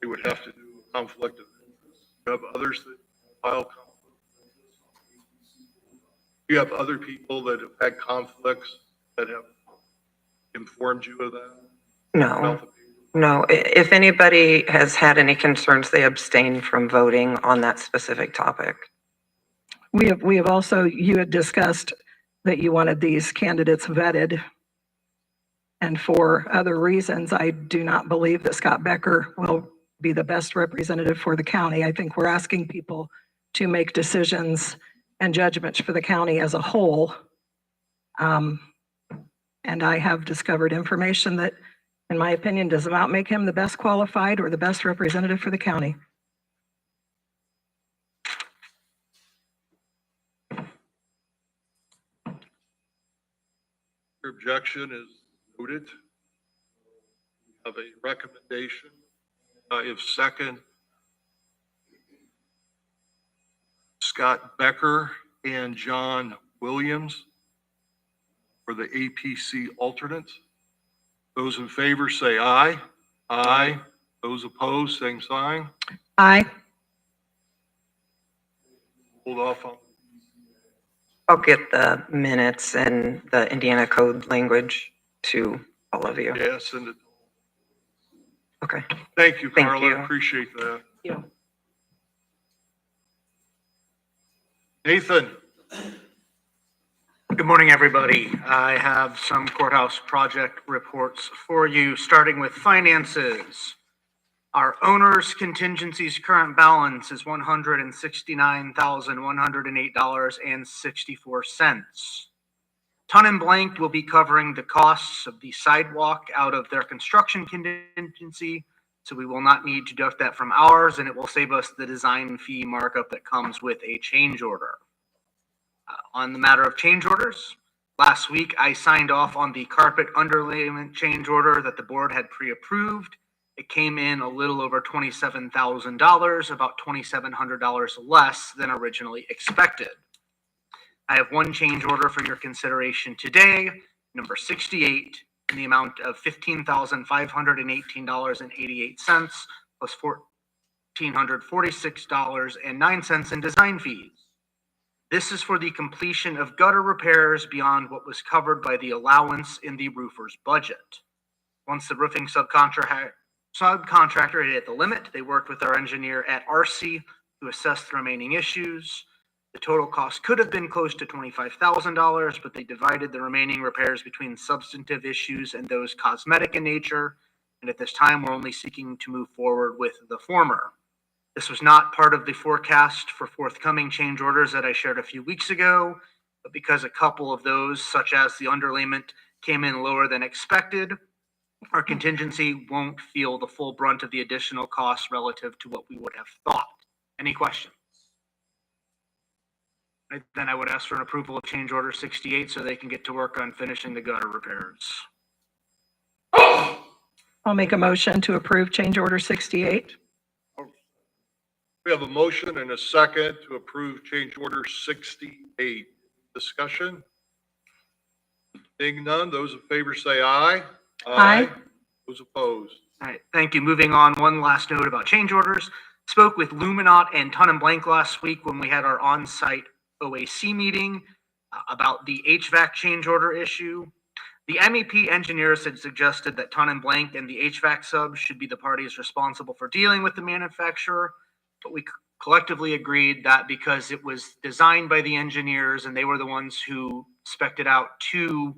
Speaker 6: they would have to do a conflict of interest. You have others that file conflict of interest on the A.P.C board. You have other people that have had conflicts that have informed you of that?
Speaker 8: No, no. If anybody has had any concerns, they abstain from voting on that specific topic.
Speaker 2: We have also, you had discussed that you wanted these candidates vetted. And for other reasons, I do not believe that Scott Becker will be the best representative for the county. I think we're asking people to make decisions and judgments for the county as a whole. And I have discovered information that, in my opinion, does not make him the best qualified or the best representative for the county.
Speaker 6: Your objection is noted. We have a recommendation. If second, Scott Becker and John Williams for the A.P.C alternates. Those in favor say aye. Aye. Those opposed, same sign.
Speaker 2: Aye.
Speaker 6: Hold off on.
Speaker 8: I'll get the minutes and the Indiana code language to all of you.
Speaker 6: Yeah, send it.
Speaker 8: Okay.
Speaker 6: Thank you,
Speaker 8: Thank
Speaker 6: Carla.
Speaker 8: you.
Speaker 6: Appreciate that.
Speaker 2: Yeah.
Speaker 6: Nathan.
Speaker 9: Good morning, everybody. I have some courthouse project reports for you, starting with finances. Our owner's contingency's current balance is $169,108.64. Ton and Blank will be covering the costs of the sidewalk out of their construction contingency, so we will not need to deduct that from ours, and it will save us the design fee markup that comes with a change order. On the matter of change orders, last week I signed off on the carpet underlayment change order that the board had pre-approved. It came in a little over $27,000, about $2,700 less than originally expected. I have one change order for your consideration today, number 68, in the amount of $15,518.88 plus $1,446.09 in design fees. This is for the completion of gutter repairs beyond what was covered by the allowance in the roofer's budget. Once the roofing subcontractor hit the limit, they worked with our engineer at RC to assess the remaining issues. The total cost could have been close to $25,000, but they divided the remaining repairs between substantive issues and those cosmetic in nature. And at this time, we're only seeking to move forward with the former. This was not part of the forecast for forthcoming change orders that I shared a few weeks ago, but because a couple of those, such as the underlayment, came in lower than expected, our contingency won't feel the full brunt of the additional costs relative to what we would have thought. Any questions? Then I would ask for an approval of change order 68 so they can get to work on finishing the gutter repairs.
Speaker 2: I'll make a motion to approve change order 68.
Speaker 6: We have a motion and a second to approve change order 68. Discussion? Being none, those in favor say aye.
Speaker 2: Aye.
Speaker 6: Those opposed?
Speaker 9: All right, thank you. Moving on, one last note about change orders. Spoke with Luminot and Ton and Blank last week when we had our on-site OAC meeting about the HVAC change order issue. The MEP engineers had suggested that Ton and Blank and the HVAC sub should be the parties responsible for dealing with the manufacturer, but we collectively agreed that because it was designed by the engineers and they were the ones who spec'd it out to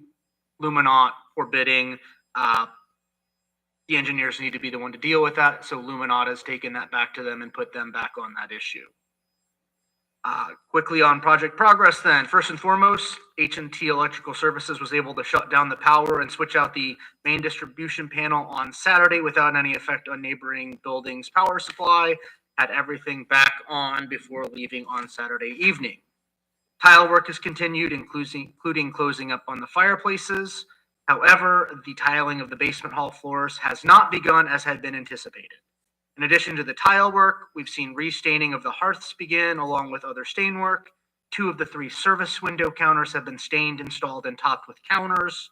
Speaker 9: Luminot for bidding, the engineers need to be the one to deal with that. So Luminot has taken that back to them and put them back on that issue. Quickly on project progress then. First and foremost, H&T Electrical Services was able to shut down the power and switch out the main distribution panel on Saturday without any effect on neighboring buildings' power supply. Had everything back on before leaving on Saturday evening. Tile work has continued, including closing up on the fireplaces. However, the tiling of the basement hall floors has not begun as had been anticipated. In addition to the tile work, we've seen restaining of the hearths begin along with other stain work. 2 of the 3 service window counters have been stained, installed, and topped with counters,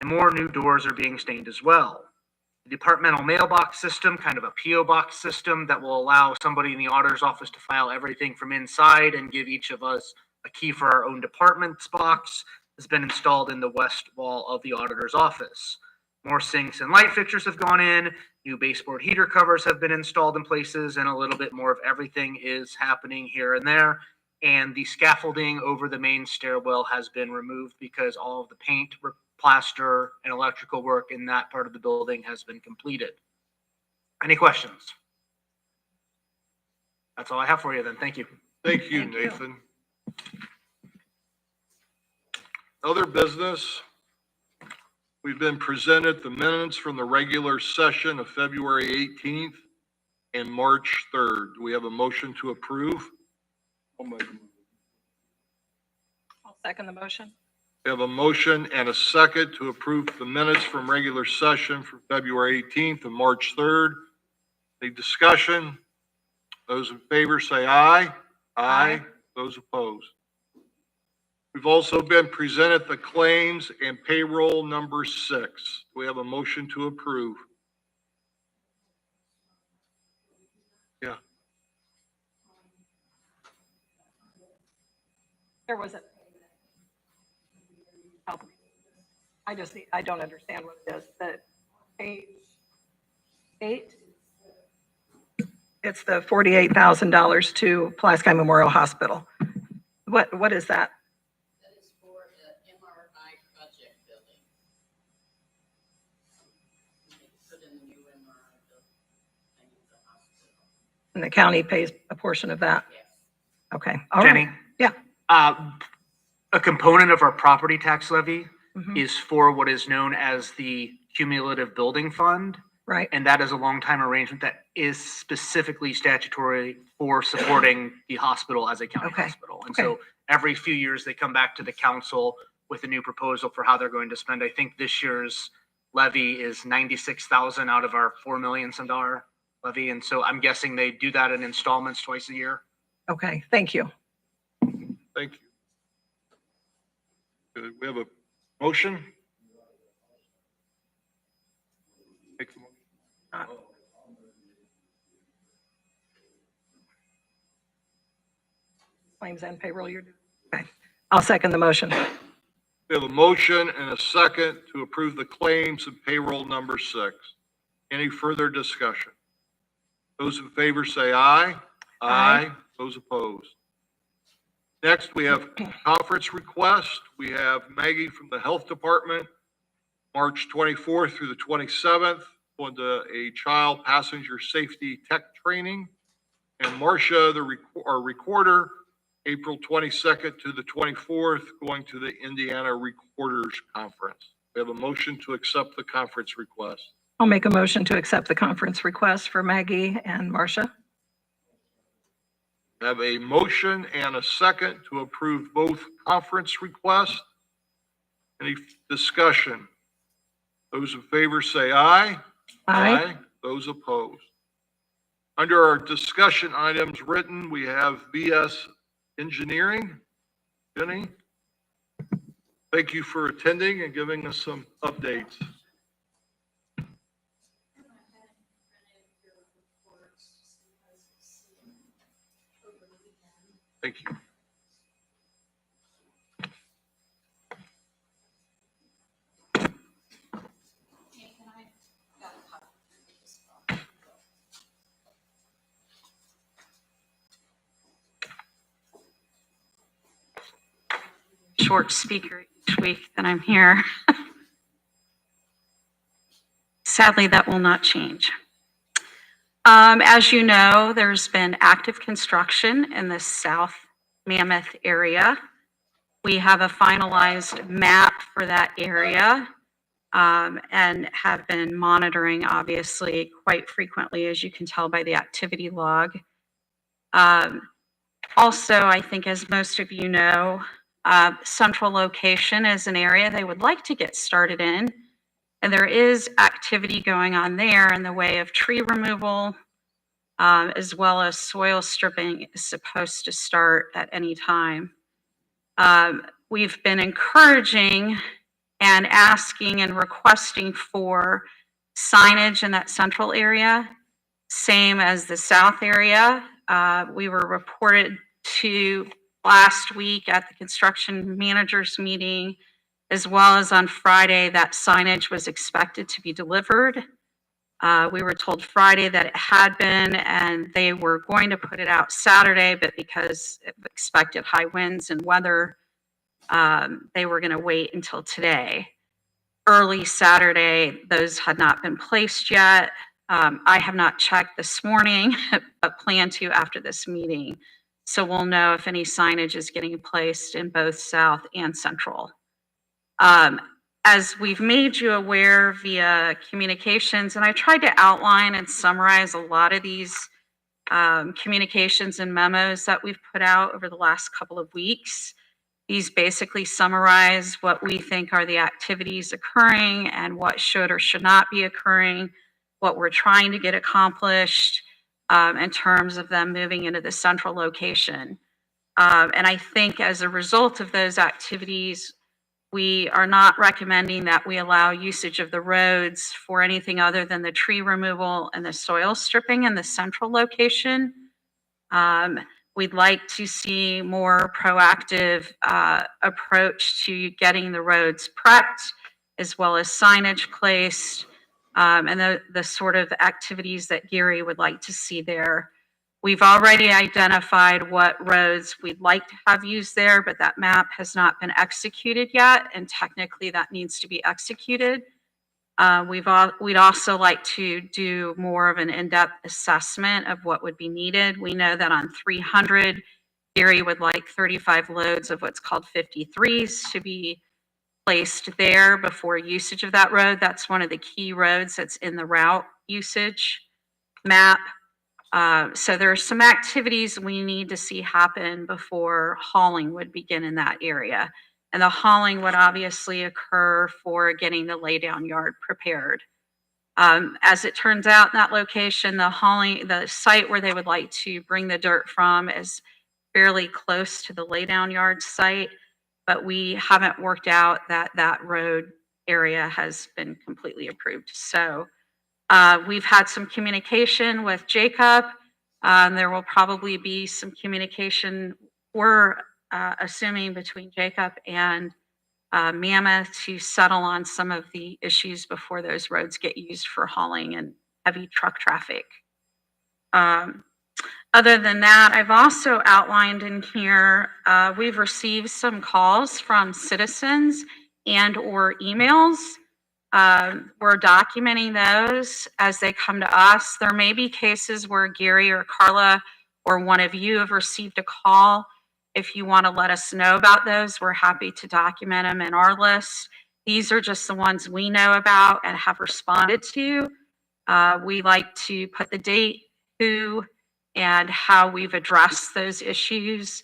Speaker 9: and more new doors are being stained as well. The departmental mailbox system, kind of a P.O. box system that will allow somebody in the auditor's office to file everything from inside and give each of us a key for our own department's box, has been installed in the west wall of the auditor's office. More sinks and light fixtures have gone in, new baseboard heater covers have been installed in places, and a little bit more of everything is happening here and there. And the scaffolding over the main stairwell has been removed because all of the paint, plaster, and electrical work in that part of the building has been completed. Any questions? That's all I have for you then. Thank you.
Speaker 6: Thank you, Nathan. Other business. We've been presented the minutes from the regular session of February 18th and March 3rd. Do we have a motion to approve?
Speaker 2: I'll second the motion.
Speaker 6: We have a motion and a second to approve the minutes from regular session for February 18th and March 3rd. Any discussion? Those in favor say aye. Aye. Those opposed? We've also been presented the claims and payroll number 6. Do we have a motion to approve? Yeah.
Speaker 2: There was a. Help me. I don't understand what it is. The page 8. It's the $48,000 to Pulaski Memorial Hospital. What is that?
Speaker 12: That is for the MRI project building. They put in the new MRI building in the hospital.
Speaker 2: And the county pays a portion of that?
Speaker 12: Yes.
Speaker 2: Okay. All right.
Speaker 9: Jenny?
Speaker 2: Yeah.
Speaker 9: A component of our property tax levy
Speaker 2: Mhm.
Speaker 9: is for what is known as the cumulative building fund.
Speaker 2: Right.
Speaker 9: And that is a long-time arrangement that is specifically statutory for supporting the hospital as a county
Speaker 2: Okay.
Speaker 9: hospital. And so every few years, they come back to the council with a new proposal for how they're going to spend. I think this year's levy is 96,000 out of our $4 million some dollar levy. And so I'm guessing they do that in installments twice a year.
Speaker 2: Okay. Thank you.
Speaker 6: Thank you. We have a motion? Make the motion.
Speaker 2: Claims and payroll you're doing? Okay. I'll second the motion.
Speaker 6: We have a motion and a second to approve the claims and payroll number 6. Any further discussion? Those in favor say aye.
Speaker 2: Aye.
Speaker 6: Those opposed? Next, we have conference request. We have Maggie from the Health Department, March 24th through the 27th, going to a child passenger safety tech training. And Marcia, our recorder, April 22nd to the 24th, going to the Indiana Recorders Conference. We have a motion to accept the conference request.
Speaker 2: I'll make a motion to accept the conference request for Maggie and Marcia.
Speaker 6: I have a motion and a second to approve both conference requests. Any discussion? Those in favor say aye.
Speaker 2: Aye.
Speaker 6: Those opposed. Under our discussion items written, we have BS Engineering. Jenny, thank you for attending and giving us some updates. Thank you.
Speaker 12: Short speaker each week that I'm here. Sadly, that will not change. As you know, there's been active construction in the South Mammoth area. We have a finalized map for that area and have been monitoring, obviously, quite frequently, as you can tell by the activity log. Also, I think as most of you know, central location is an area they would like to get started in. And there is activity going on there in the way of tree removal, as well as soil stripping is supposed to start at any time. We've been encouraging and asking and requesting for signage in that central area, same as the south area. We were reported to last week at the construction managers meeting, as well as on Friday, that signage was expected to be delivered. We were told Friday that it had been, and they were going to put it out Saturday, but because of expected high winds and weather, they were going to wait until today. Early Saturday, those had not been placed yet. I have not checked this morning, but plan to after this meeting. So we'll know if any signage is getting placed in both South and Central. As we've made you aware via communications, and I tried to outline and summarize a lot of these communications and memos that we've put out over the last couple of weeks. These basically summarize what we think are the activities occurring and what should or should not be occurring, what we're trying to get accomplished in terms of them moving into the central location. And I think as a result of those activities, we are not recommending that we allow usage of the roads for anything other than the tree removal and the soil stripping in the central location. We'd like to see more proactive approach to getting the roads prepped, as well as signage placed, and the sort of activities that Gary would like to see there. We've already identified what roads we'd like to have used there, but that map has not been executed yet, and technically that needs to be executed. We'd also like to do more of an in-depth assessment of what would be needed. We know that on 300, Gary would like 35 loads of what's called 53s to be placed there before usage of that road. That's one of the key roads that's in the route usage map. So there are some activities we need to see happen before hauling would begin in that area. And the hauling would obviously occur for getting the laydown yard prepared. As it turns out in that location, the site where they would like to bring the dirt from is fairly close to the laydown yard site, but we haven't worked out that that road area has been completely approved. So we've had some communication with Jacob. There will probably be some communication, we're assuming, between Jacob and Mammoth to settle on some of the issues before those roads get used for hauling and heavy truck traffic. Other than that, I've also outlined in here, we've received some calls from citizens and or emails. We're documenting those as they come to us. There may be cases where Gary or Carla or one of you have received a call. If you want to let us know about those, we're happy to document them in our list. These are just the ones we know about and have responded to. We like to put the date, who, and how we've addressed those issues.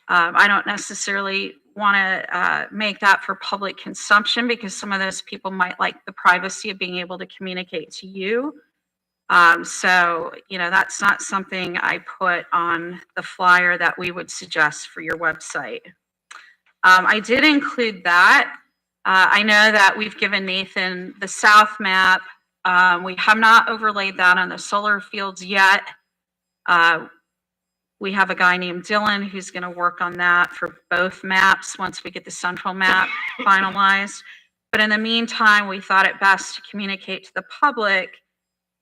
Speaker 12: I don't necessarily want to make that for public consumption because some of those people might like the privacy of being able to communicate to you. So, that's not something I put on the flyer that we would suggest for your website. I did include that. I know that we've given Nathan the south map. We have not overlaid that on the solar fields yet. We have a guy named Dylan who's going to work on that for both maps once we get the central map finalized. But in the meantime, we thought it best to communicate to the public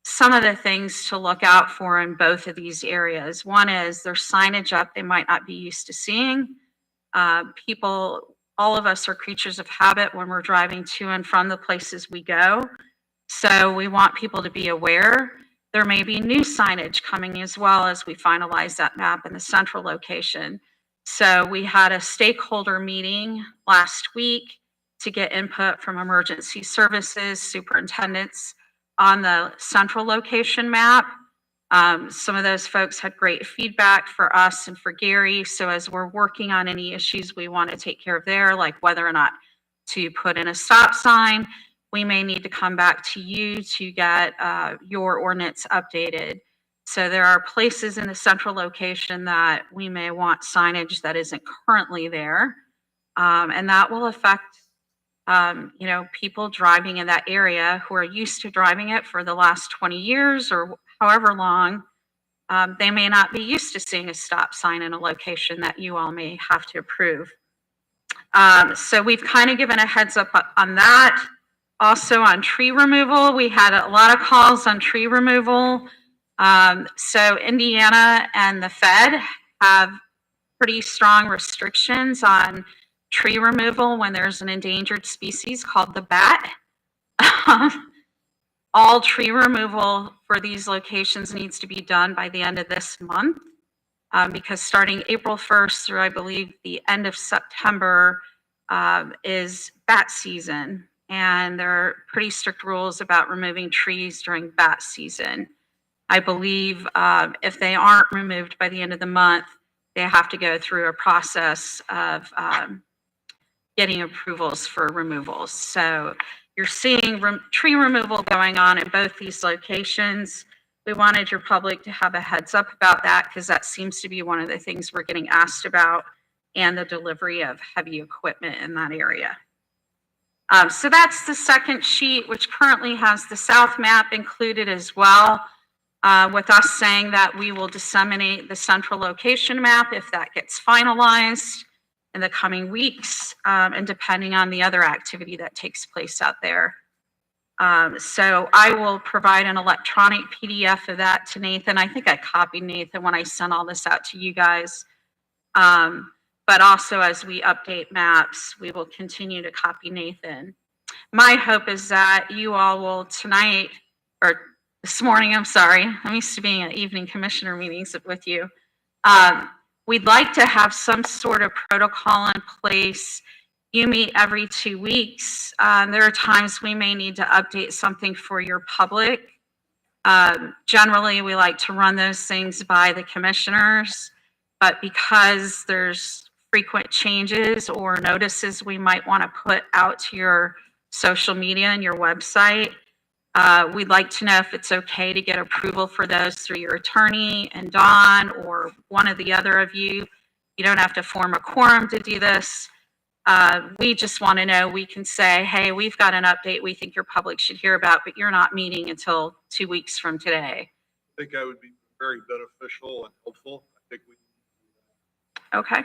Speaker 12: some of the things to look out for in both of these areas. One is there's signage up they might not be used to seeing. People, all of us are creatures of habit when we're driving to and from the places we go. So we want people to be aware. There may be new signage coming as well as we finalize that map in the central location. So we had a stakeholder meeting last week to get input from emergency services, superintendents on the central location map. Some of those folks had great feedback for us and for Gary. So as we're working on any issues we want to take care of there, like whether or not to put in a stop sign, we may need to come back to you to get your ordinance updated. So there are places in the central location that we may want signage that isn't currently there. And that will affect people driving in that area who are used to driving it for the last 20 years or however long. They may not be used to seeing a stop sign in a location that you all may have to approve. So we've kind of given a heads up on that. Also on tree removal, we had a lot of calls on tree removal. So Indiana and the Fed have pretty strong restrictions on tree removal when there's an endangered species called the bat. All tree removal for these locations needs to be done by the end of this month because starting April 1st through, I believe, the end of September is bat season. And there are pretty strict rules about removing trees during bat season. I believe if they aren't removed by the end of the month, they have to go through a process of getting approvals for removals. So you're seeing tree removal going on in both these locations. We wanted your public to have a heads up about that because that seems to be one of the things we're getting asked about, and the delivery of heavy equipment in that area. So that's the second sheet, which currently has the south map included as well, with us saying that we will disseminate the central location map if that gets finalized in the coming weeks, and depending on the other activity that takes place out there. So I will provide an electronic PDF of that to Nathan. I think I copied Nathan when I sent all this out to you guys. But also as we update maps, we will continue to copy Nathan. My hope is that you all will tonight, or this morning, I'm sorry, I'm used to being at evening commissioner meetings with you. We'd like to have some sort of protocol in place. You meet every 2 weeks. There are times we may need to update something for your public. Generally, we like to run those things by the commissioners, but because there's frequent changes or notices we might want to put out to your social media and your website, we'd like to know if it's okay to get approval for those through your attorney and Dawn or one of the other of you. You don't have to form a quorum to do this. We just want to know, we can say, hey, we've got an update we think your public should hear about, but you're not meeting until 2 weeks from today.
Speaker 6: I think that would be very beneficial and helpful. I think we.
Speaker 12: Okay.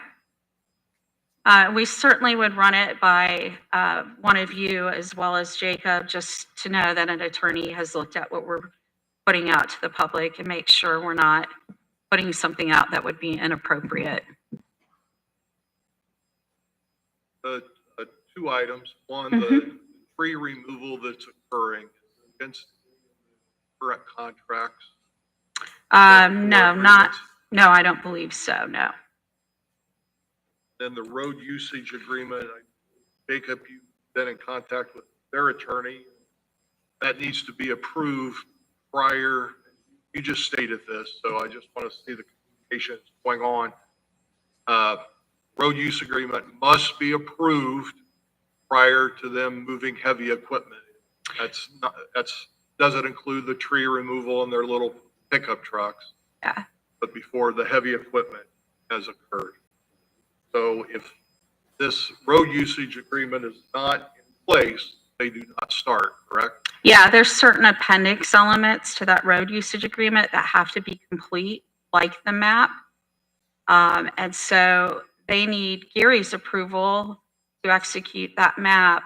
Speaker 12: We certainly would run it by one of you as well as Jacob, just to know that an attorney has looked at what we're putting out to the public and make sure we're not putting something out that would be inappropriate.
Speaker 6: Two items. One, the tree removal that's occurring against current contracts.
Speaker 12: No, I don't believe so, no.
Speaker 6: Then the road usage agreement, Jacob, you been in contact with their attorney. That needs to be approved prior. You just stated this, so I just want to see the communications going on. Road use agreement must be approved prior to them moving heavy equipment. Doesn't include the tree removal and their little pickup trucks.
Speaker 12: Yeah.
Speaker 6: But before the heavy equipment has occurred. So if this road usage agreement is not in place, they do not start, correct?
Speaker 12: Yeah, there's certain appendix elements to that road usage agreement that have to be complete, like the map. And so they need Gary's approval to execute that map,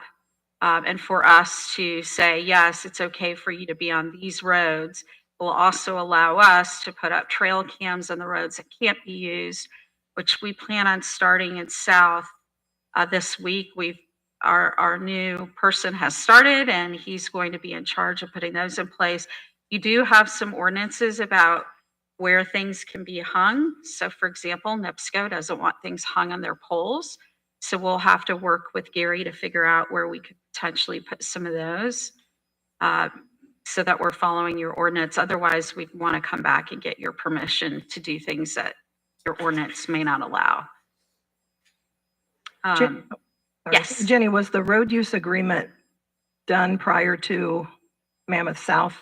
Speaker 12: and for us to say, yes, it's okay for you to be on these roads. It will also allow us to put up trail cams on the roads that can't be used, which we plan on starting in South this week. Our new person has started, and he's going to be in charge of putting those in place. You do have some ordinances about where things can be hung. So for example, NIPSCO doesn't want things hung on their poles. So we'll have to work with Gary to figure out where we could potentially put some of those, so that we're following your ordinance. Otherwise, we'd want to come back and get your permission to do things that your ordinance may not allow.
Speaker 2: Sorry.
Speaker 12: Yes.
Speaker 2: Jenny, was the road use agreement done prior to Mammoth South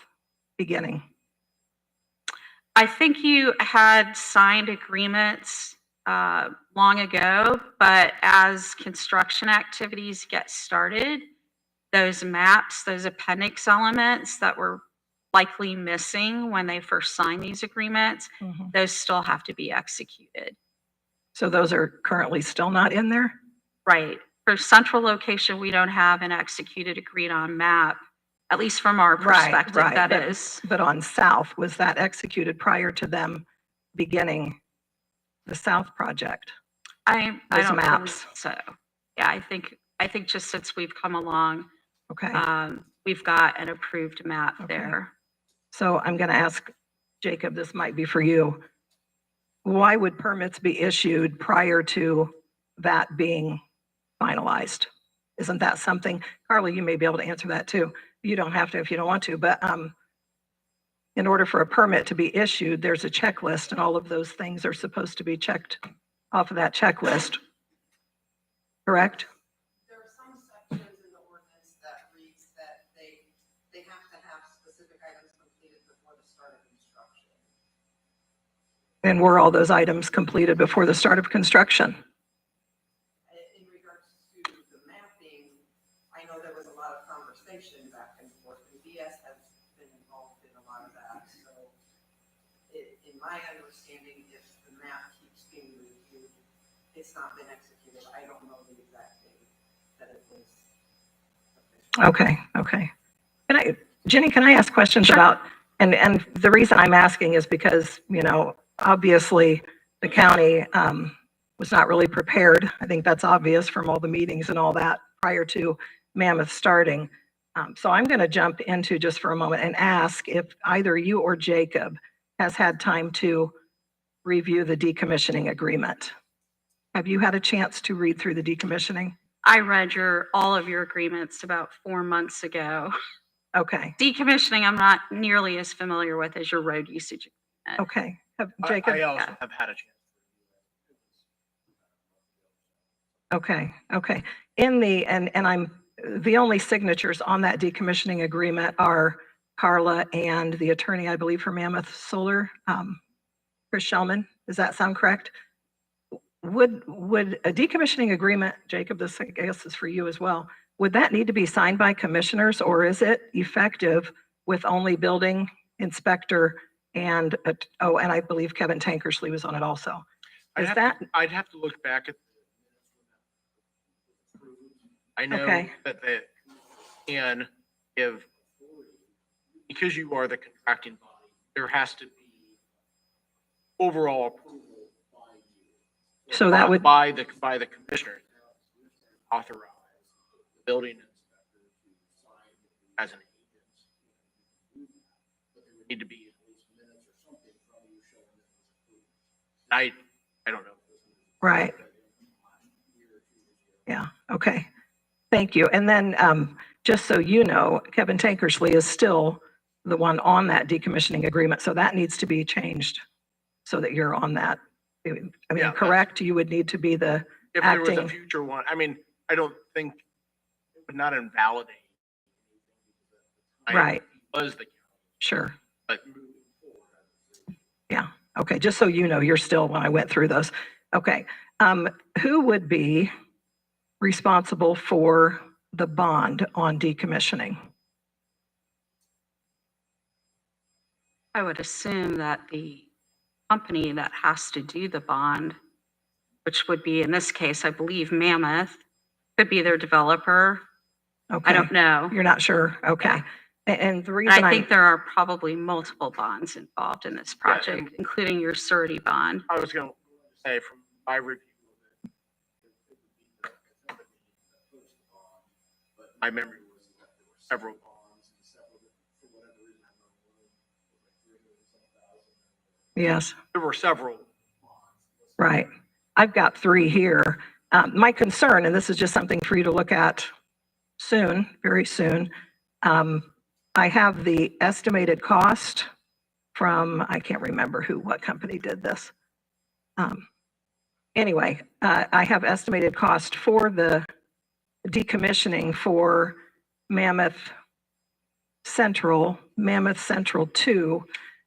Speaker 2: beginning?
Speaker 12: I think you had signed agreements long ago, but as construction activities get started, those maps, those appendix elements that were likely missing when they first signed these agreements, those still have to be executed.
Speaker 2: So those are currently still not in there?
Speaker 12: Right. For central location, we don't have an executed agreed on map, at least from our perspective, that is.
Speaker 2: But on South, was that executed prior to them beginning the South project?
Speaker 12: I
Speaker 2: Those
Speaker 12: don't
Speaker 2: maps.
Speaker 12: believe so. Yeah, I think just since we've come along,
Speaker 2: Okay.
Speaker 12: we've got an approved map
Speaker 2: Okay.
Speaker 12: there.
Speaker 2: So I'm going to ask Jacob, this might be for you. Why would permits be issued prior to that being finalized? Isn't that something, Carla, you may be able to answer that too. You don't have to if you don't want to, but in order for a permit to be issued, there's a checklist, and all of those things are supposed to be checked off of that checklist. Correct?
Speaker 8: There are some sections in the ordinance that reads that they have to have specific items completed before the start of construction.
Speaker 2: And were all those items completed before the start of construction?
Speaker 8: In regards to the mapping, I know there was a lot of conversation back and forth, and B.S. has been involved in a lot of that. So in my understanding, if the map keeps being reviewed, it's not been executed. I don't know the exact date that it was.
Speaker 2: Okay. Jenny, can I ask questions about, and the reason I'm asking is because, obviously the county was not really prepared. I think that's obvious from all the meetings and all that prior to Mammoth starting. So I'm going to jump into just for a moment and ask if either you or Jacob has had time to review the decommissioning agreement. Have you had a chance to read through the decommissioning?
Speaker 12: I read all of your agreements about 4 months ago.
Speaker 2: Okay.
Speaker 12: Decommissioning, I'm not nearly as familiar with as your road usage agreement.
Speaker 2: Okay. Jacob?
Speaker 9: I also have had a chance.
Speaker 2: Okay. In the, and I'm, the only signatures on that decommissioning agreement are Carla and the attorney, I believe, for Mammoth Solar, Chris Shellman. Does that sound correct? Would a decommissioning agreement, Jacob, this I guess is for you as well, would that need to be signed by commissioners, or is it effective with only building inspector and, and I believe Kevin Tankersley was on it also?
Speaker 9: I'd have to look back at. I know
Speaker 2: Okay.
Speaker 9: that they can give, because you are the contracting body, there has to be overall approval
Speaker 2: So that would,
Speaker 9: by the commissioner authorize the building inspector to sign as an agent. But there would need to be at least minutes or something from you showing that it was approved. I don't know.
Speaker 2: right. Yeah, okay. Thank you. And then, just so you know, Kevin Tankersley is still the one on that decommissioning agreement, so that needs to be changed so that you're on that. I mean,
Speaker 10: Yeah,
Speaker 2: correct? You would need to be the
Speaker 10: If there was a
Speaker 2: acting.
Speaker 10: future one, I mean, I don't think it would not invalidate.
Speaker 2: Right.
Speaker 10: Was the county,
Speaker 2: Sure.
Speaker 10: but moving forward.
Speaker 2: Yeah. Okay. Just so you know, you're still, when I went through those. Okay. Who would be responsible for the bond on decommissioning?
Speaker 12: I would assume that the company that has to do the bond, which would be in this case, I believe Mammoth, could be their developer.
Speaker 2: Okay.
Speaker 12: I don't know.
Speaker 2: You're not sure? Okay. And the
Speaker 12: And
Speaker 2: reason
Speaker 12: I think there are probably multiple bonds involved in this project,
Speaker 10: and-
Speaker 12: including your surety bond.
Speaker 10: I was going to say from my review of it, but my memory was that there were several bonds and several, for whatever reason, I don't know.
Speaker 2: Yes.
Speaker 10: There were several bonds.
Speaker 2: Right. I've got 3 here. My concern, and this is just something for you to look at soon, very soon. I have the estimated cost from, I can't remember what company did this. Anyway, I have estimated cost for the decommissioning for Mammoth Central 2,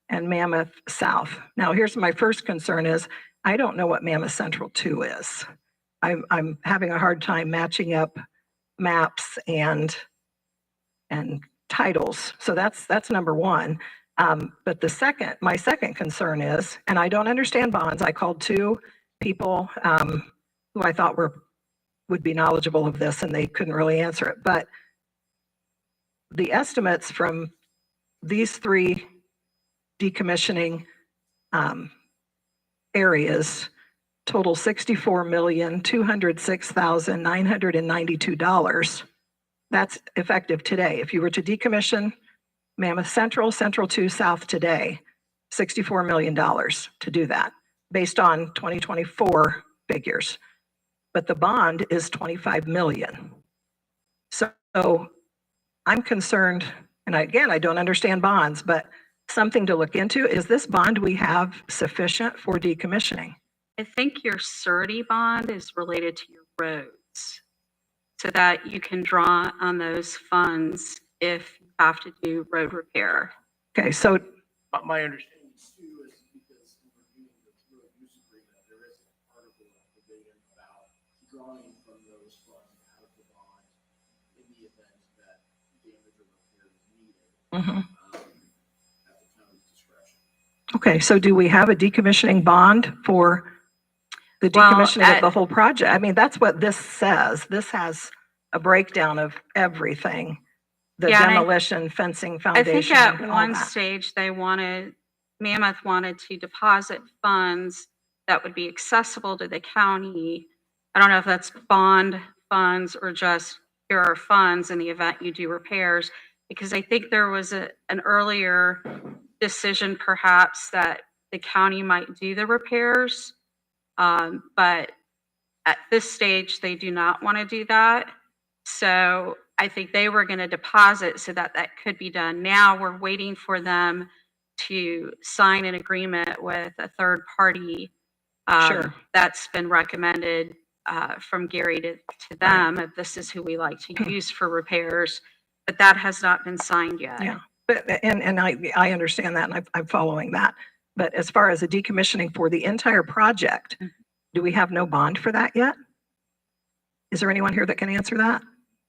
Speaker 2: and Mammoth South. Now, here's my first concern is, I don't know what Mammoth Central 2 is. I'm having a hard time matching up maps and titles. So that's number one. But my second concern is, and I don't understand bonds. I called 2 people who I thought would be knowledgeable of this, and they couldn't really answer it. But the estimates from these 3 decommissioning areas total $64,206,992. That's effective today. If you were to decommission Mammoth Central, Central 2, South today, $64 million to do that based on 2024 figures. But the bond is $25 million. So I'm concerned, and again, I don't understand bonds, but something to look into. Is this bond we have sufficient for decommissioning?
Speaker 12: I think your surety bond is related to your roads, so that you can draw on those funds if you have to do road repair.
Speaker 2: Okay, so
Speaker 10: But my understanding too is because in reviewing the road use agreement, there is an article of provision about drawing from those funds out of the bond in the event that damage or repair is needed.
Speaker 2: mhm.
Speaker 10: At the county's discretion.
Speaker 2: Okay, so do we have a decommissioning bond for the
Speaker 12: Well,
Speaker 2: decommissioning of the whole project? I mean, that's what this says. This has a breakdown of everything. The
Speaker 12: Yeah, and
Speaker 2: demolition, fencing,
Speaker 12: I
Speaker 2: foundation,
Speaker 12: think at
Speaker 2: all
Speaker 12: one
Speaker 2: that.
Speaker 12: stage, Mammoth wanted to deposit funds that would be accessible to the county. I don't know if that's bond funds or just here are funds in the event you do repairs, because I think there was an earlier decision perhaps that the county might do the repairs. But at this stage, they do not want to do that. So I think they were going to deposit so that that could be done. Now we're waiting for them to sign an agreement with a third party.
Speaker 2: Sure.
Speaker 12: That's been recommended from Gary to them, if this is who we like to use for repairs, but that has not been signed yet.
Speaker 2: Yeah, but, and I understand that, and I'm following that. But as far as the decommissioning for the entire project, do we have no bond for that yet? Is there anyone here that can answer that?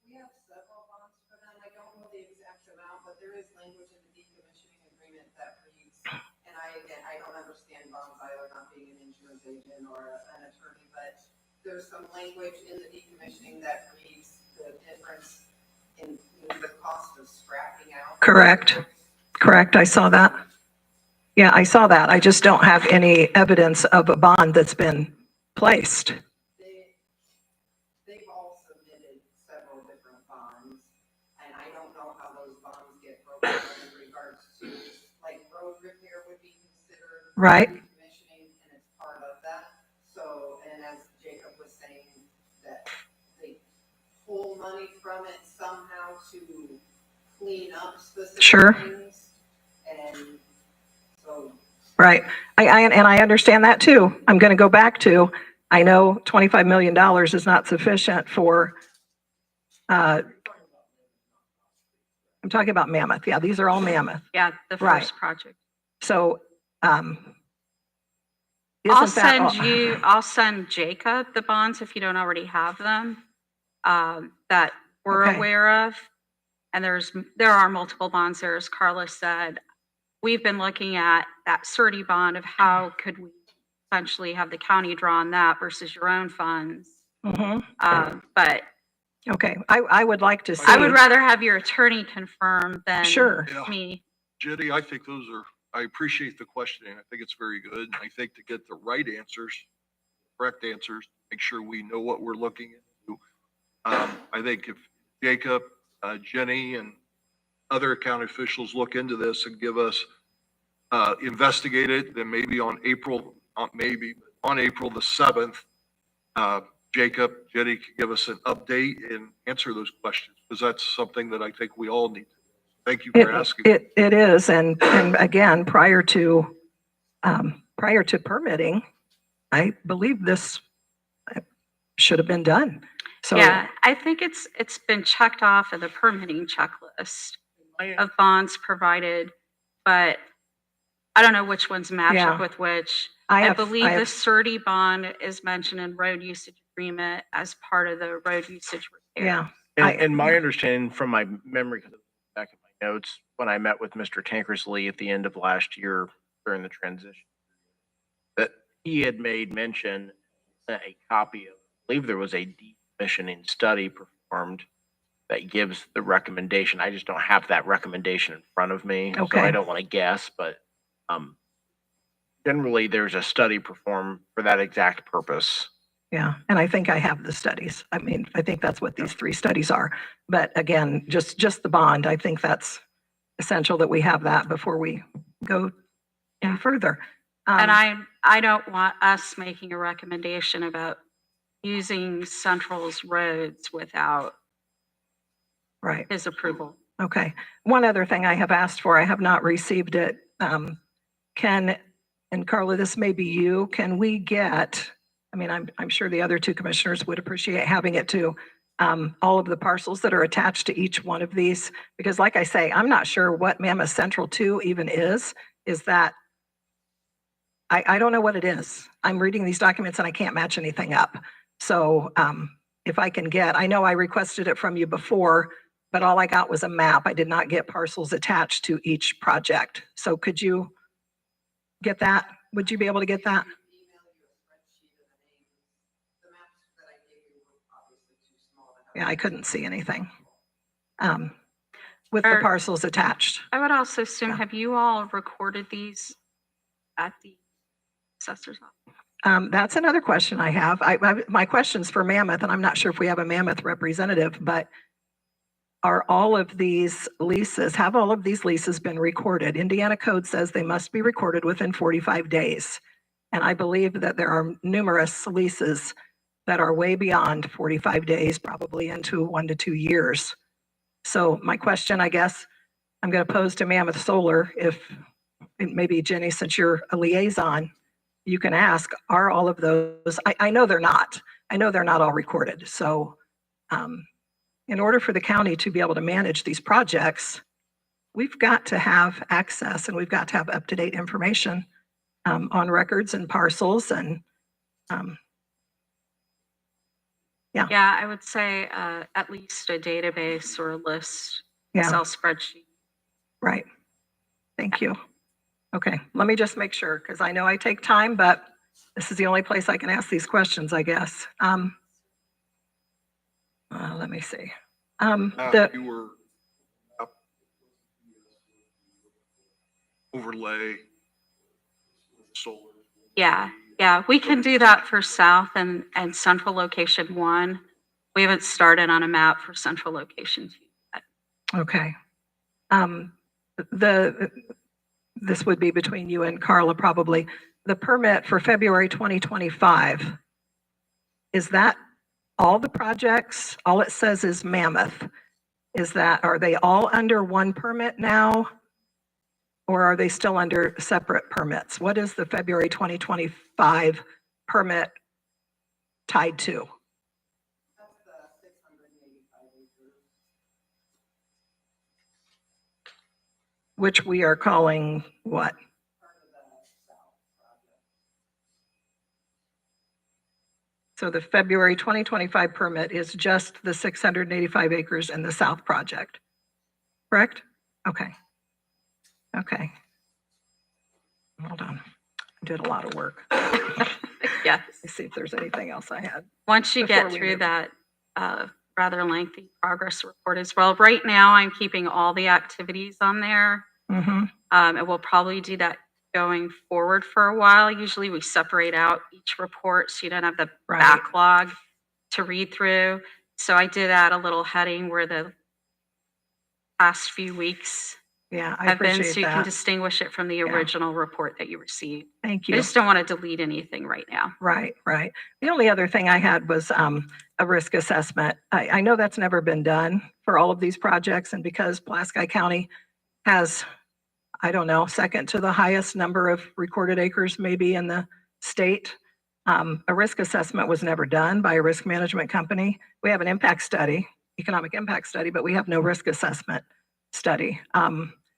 Speaker 13: We have several bonds for them. I don't know the exact amount, but there is language in the decommissioning agreement that reads, and I don't understand bonds either, not being an insurance agent or an attorney, but there's some language in the decommissioning that reads the difference in the cost of scrapping out.
Speaker 2: Correct. I saw that. Yeah, I saw that. I just don't have any evidence of a bond that's been placed.
Speaker 13: They've all submitted several different bonds, and I don't know how those bonds get broken down in regards to, like, road repair would be considered.
Speaker 2: Right.
Speaker 13: Decommissioning, and it's part of that. So, and as Jacob was saying, that the whole pull money from it somehow to clean up specific
Speaker 2: Sure.
Speaker 13: things. And so.
Speaker 2: Right. And I understand that too. I'm going to go back to, I know $25 million is not sufficient for, I'm talking about Mammoth. Yeah, these are all Mammoth.
Speaker 12: Yeah, the
Speaker 2: Right.
Speaker 12: first project.
Speaker 2: So,
Speaker 12: I'll send Jacob the bonds if you don't already have them, that we're
Speaker 2: Okay.
Speaker 12: aware of. And there are multiple bonds there, as Carla said. We've been looking at that surety bond of how could we essentially have the county draw on that versus your own funds. But
Speaker 2: okay, I would like to see.
Speaker 12: I would rather have your attorney confirm than
Speaker 2: Sure.
Speaker 12: me.
Speaker 6: Jenny, I think I appreciate the questioning. I think it's very good. I think to get the right answers, correct answers, make sure we know what we're looking into. I think if Jacob, Jenny, and other county officials look into this and give us, investigate it, then maybe on April the 7th, Jacob, Jenny can give us an update and answer those questions, because that's something that I think we all need. Thank you for asking.
Speaker 2: It is, and again, prior to permitting, I believe this should have been done. So
Speaker 12: Yeah, I think it's been checked off of the permitting checklist of bonds provided, but I don't know which ones match up with which. I believe the surety bond is mentioned in road usage agreement as part of the road usage repair.
Speaker 2: Yeah.
Speaker 10: And my understanding from my memory, back in my notes, when I met with Mr. Tankersley at the end of last year during the transition, that he had made mention, sent a copy of, I believe there was a decommissioning study performed that gives the recommendation. I just don't have that recommendation in front of me.
Speaker 2: Okay.
Speaker 10: So I don't want to guess, but generally there's a study performed for that exact purpose.
Speaker 2: Yeah, and I think I have the studies. I mean, I think that's what these 3 studies are. But again, just the bond, I think that's essential that we have that before we go any further.
Speaker 12: And I don't want us making a recommendation about using Central's roads without
Speaker 2: Right.
Speaker 12: his approval.
Speaker 2: Okay. One other thing I have asked for, I have not received it. And Carla, this may be you, can we get, I mean, I'm sure the other 2 commissioners would appreciate having it too, all of the parcels that are attached to each one of these, because like I say, I'm not sure what Mammoth Central 2 even is that, I don't know what it is. I'm reading these documents and I can't match anything up. So if I can get, I know I requested it from you before, but all I got was a map. I did not get parcels attached to each project. So could you get that? Would you be able to get that? Yeah, I couldn't see anything with the parcels attached.
Speaker 12: I would also assume, have you all recorded these at the assessor's office?
Speaker 2: That's another question I have. My question's for Mammoth, and I'm not sure if we have a Mammoth representative, but have all of these leases been recorded? Indiana code says they must be recorded within 45 days. And I believe that there are numerous leases that are way beyond 45 days, probably into 1 to 2 years. So my question, I guess, I'm going to pose to Mammoth Solar, if maybe Jenny, since you're a liaison, you can ask, are all of those, I know they're not. I know they're not all recorded. So in order for the county to be able to manage these projects, we've got to have access and we've got to have up-to-date information on records and parcels and
Speaker 12: Yeah, I would say at least a database or a list, Excel spreadsheet.
Speaker 2: Right. Thank you. Okay, let me just make sure, because I know I take time, but this is the only place I can ask these questions, I guess. Let me see.
Speaker 6: You were overlay solar.
Speaker 12: Yeah, we can do that for South and Central Location 1. We haven't started on a map for Central Location 2 yet.
Speaker 2: Okay. This would be between you and Carla probably. The permit for February 2025, is that all the projects, all it says is Mammoth. Are they all under one permit now? Or are they still under separate permits? What is the February 2025 permit tied to?
Speaker 13: That's the 685 acres.
Speaker 2: Which we are calling what?
Speaker 13: Part of the South project.
Speaker 2: So the February 2025 permit is just the 685 acres in the South project, correct? Okay. Okay. Hold on. I did a lot of work.
Speaker 12: Yes.
Speaker 2: Let's see if there's anything else I had.
Speaker 12: Once you
Speaker 2: Before
Speaker 12: get
Speaker 2: we
Speaker 12: through
Speaker 2: move.
Speaker 12: that rather lengthy progress report as well, right now I'm keeping all the activities on there.
Speaker 2: Mm-hmm.
Speaker 12: And we'll probably do that going forward for a while. Usually we separate out each report so you don't have the
Speaker 2: Right.
Speaker 12: backlog to read through. So I did add a little heading where the past few weeks
Speaker 2: Yeah, I
Speaker 12: have been,
Speaker 2: appreciate
Speaker 12: so you can
Speaker 2: that.
Speaker 12: distinguish it from the original report that you received.
Speaker 2: Thank
Speaker 12: I
Speaker 2: you.
Speaker 12: just don't want to delete anything right now.
Speaker 2: Right, right. The only other thing I had was a risk assessment. I know that's never been done for all of these projects, and because Pulaski County has, I don't know, second to the highest number of recorded acres maybe in the state, a risk assessment was never done by a risk management company. We have an impact study, economic impact study, but we have no risk assessment study.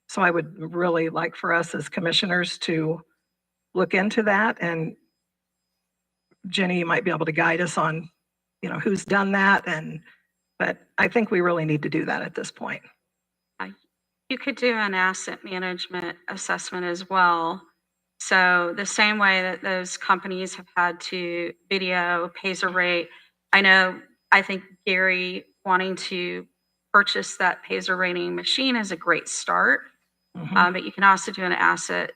Speaker 2: So I would really like for us as commissioners to look into that, and Jenny, you might be able to guide us on, who's done that, but I think we really need to do that at this point.
Speaker 12: You could do an asset management assessment as well. So the same way that those companies have had to video, pays a rate. I think Gary wanting to purchase that Pazer rating machine is a great start.
Speaker 2: Mhm.
Speaker 12: But you can also do an asset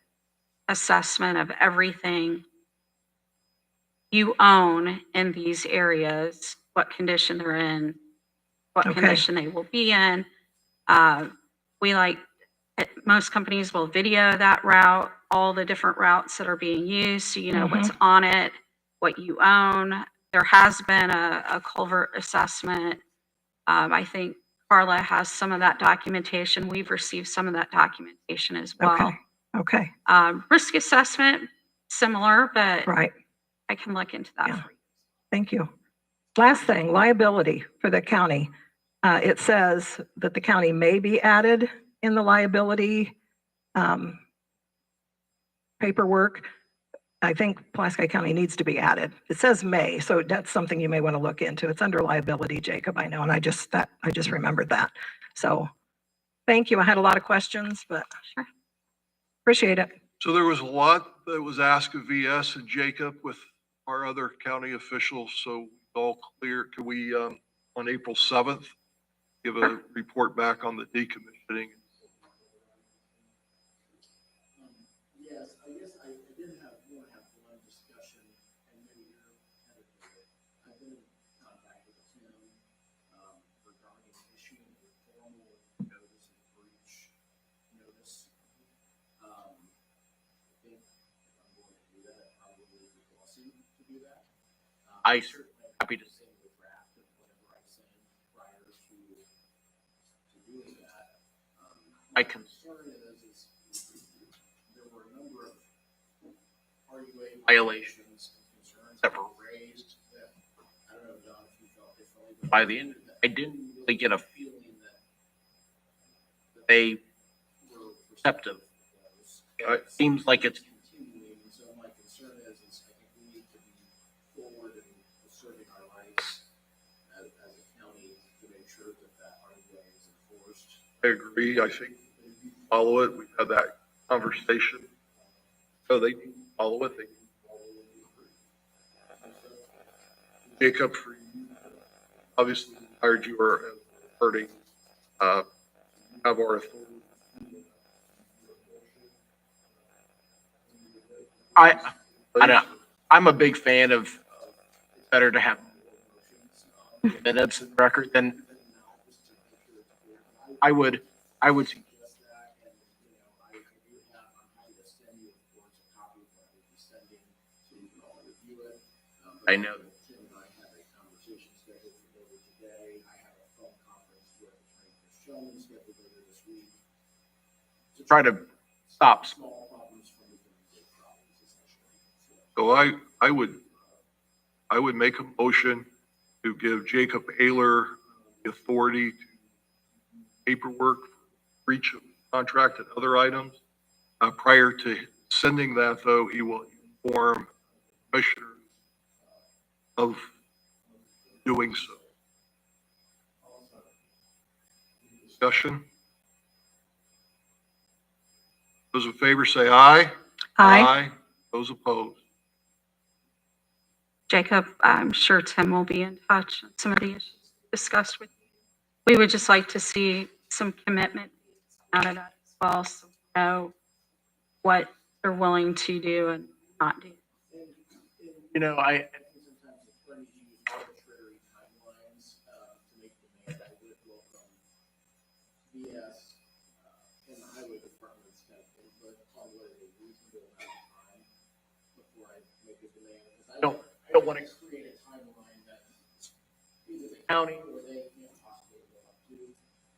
Speaker 12: assessment of everything you own in these areas, what condition they're in, what
Speaker 2: Okay.
Speaker 12: condition they will be in. Most companies will video that route, all the different routes that are being used, so you know what's on it, what you own. There has been a culvert assessment. I think Carla has some of that documentation. We've received some of that documentation as well.
Speaker 2: Okay.
Speaker 12: Risk assessment, similar, but
Speaker 2: Right.
Speaker 12: I can look into that
Speaker 2: Yeah.
Speaker 12: for you.
Speaker 2: Thank you. Last thing, liability for the county. It says that the county may be added in the liability paperwork. I think Pulaski County needs to be added. It says may, so that's something you may want to look into. It's under liability, Jacob, I know, and I just remembered that. So thank you. I had a lot of questions, but
Speaker 12: Sure.
Speaker 2: Appreciate it.
Speaker 6: So there was a lot that was asked of VS and Jacob with our other county officials, so all clear. Can we, on April 7th, give a report back on the decommissioning?
Speaker 10: Yes, I guess I did want to have one discussion, and maybe you're kind of, I've been in contact with Tim regarding issuing a formal notice of breach notice. I think if I'm going to do that, I probably would be glossy to do that.
Speaker 9: I
Speaker 10: Certainly
Speaker 9: happy to.
Speaker 10: send the draft of whatever I send prior to doing that.
Speaker 9: I
Speaker 10: My
Speaker 9: can-
Speaker 10: concern is there were a number of RUA
Speaker 9: Violations
Speaker 10: and concerns
Speaker 9: that
Speaker 10: that
Speaker 9: were
Speaker 10: were raised that, I don't know, Don, if you felt differently. but
Speaker 9: By the end, I didn't really get a
Speaker 10: feeling that
Speaker 9: they
Speaker 10: were
Speaker 9: receptive.
Speaker 10: those.
Speaker 9: It seems like it's
Speaker 10: Continuing, and so my concern is I think we need to be forward in asserting our rights as a county to make sure that RUA is enforced.
Speaker 6: I agree. I think they follow it. We've had that conversation. So they follow it. They Jacob, for you, obviously hired you or hurting, have our authority.
Speaker 9: I'm a big fan of better to have minutes and record than I would
Speaker 10: Suggest that, and, I do have, I'm happy to send you, of course, a copy of what I would be sending, so you can all review it.
Speaker 9: I know.
Speaker 10: Tim and I have a conversation scheduled gentleman scheduled later this week to try to stop small problems from becoming big problems, essentially.
Speaker 6: So I would make a motion to give Jacob Ayler the authority to paperwork, breach of contract and other items. Prior to sending that though, he will inform commissioners of doing so. Discussion? Those in favor say aye.
Speaker 12: Aye.
Speaker 6: Those opposed?
Speaker 12: Jacob, I'm sure Tim will be in touch on some of the issues discussed with you. We would just like to see some commitment out of that as well, so we know what they're willing to do and not do.
Speaker 10: You know, I think sometimes attorneys use arbitrary timelines to make demands. I would welcome B.S. And the highway department's kind of input on what is a reasonable amount of time before I make a demand. Because I don't want to create a timeline that either the county or they can't possibly go up to.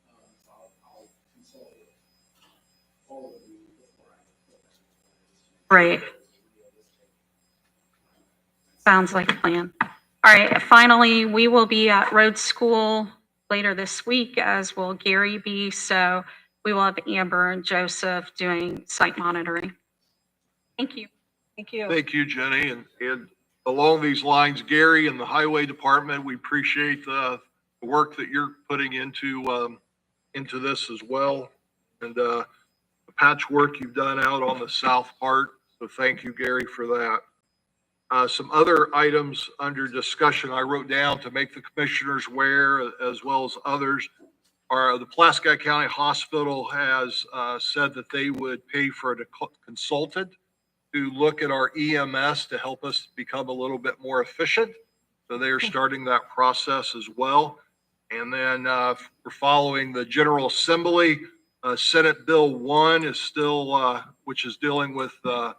Speaker 10: So I'll consult with all of you before I put that.
Speaker 12: Right. Sounds like a plan. All right, finally, we will be at road school later this week, as will Gary be. So we will have Amber and Joseph doing site monitoring. Thank you.
Speaker 2: Thank you.
Speaker 6: Thank you, Jenny. And along these lines, Gary and the highway department, we appreciate the work that you're putting into this as well. And the patchwork you've done out on the south part. So thank you, Gary, for that. Some other items under discussion I wrote down to make the commissioners aware, as well as others, are the Pulaski County Hospital has said that they would pay for a consultant to look at our EMS to help us become a little bit more efficient. So they are starting that process as well. And then we're following the General Assembly. Senate Bill 1 is still, which is dealing with the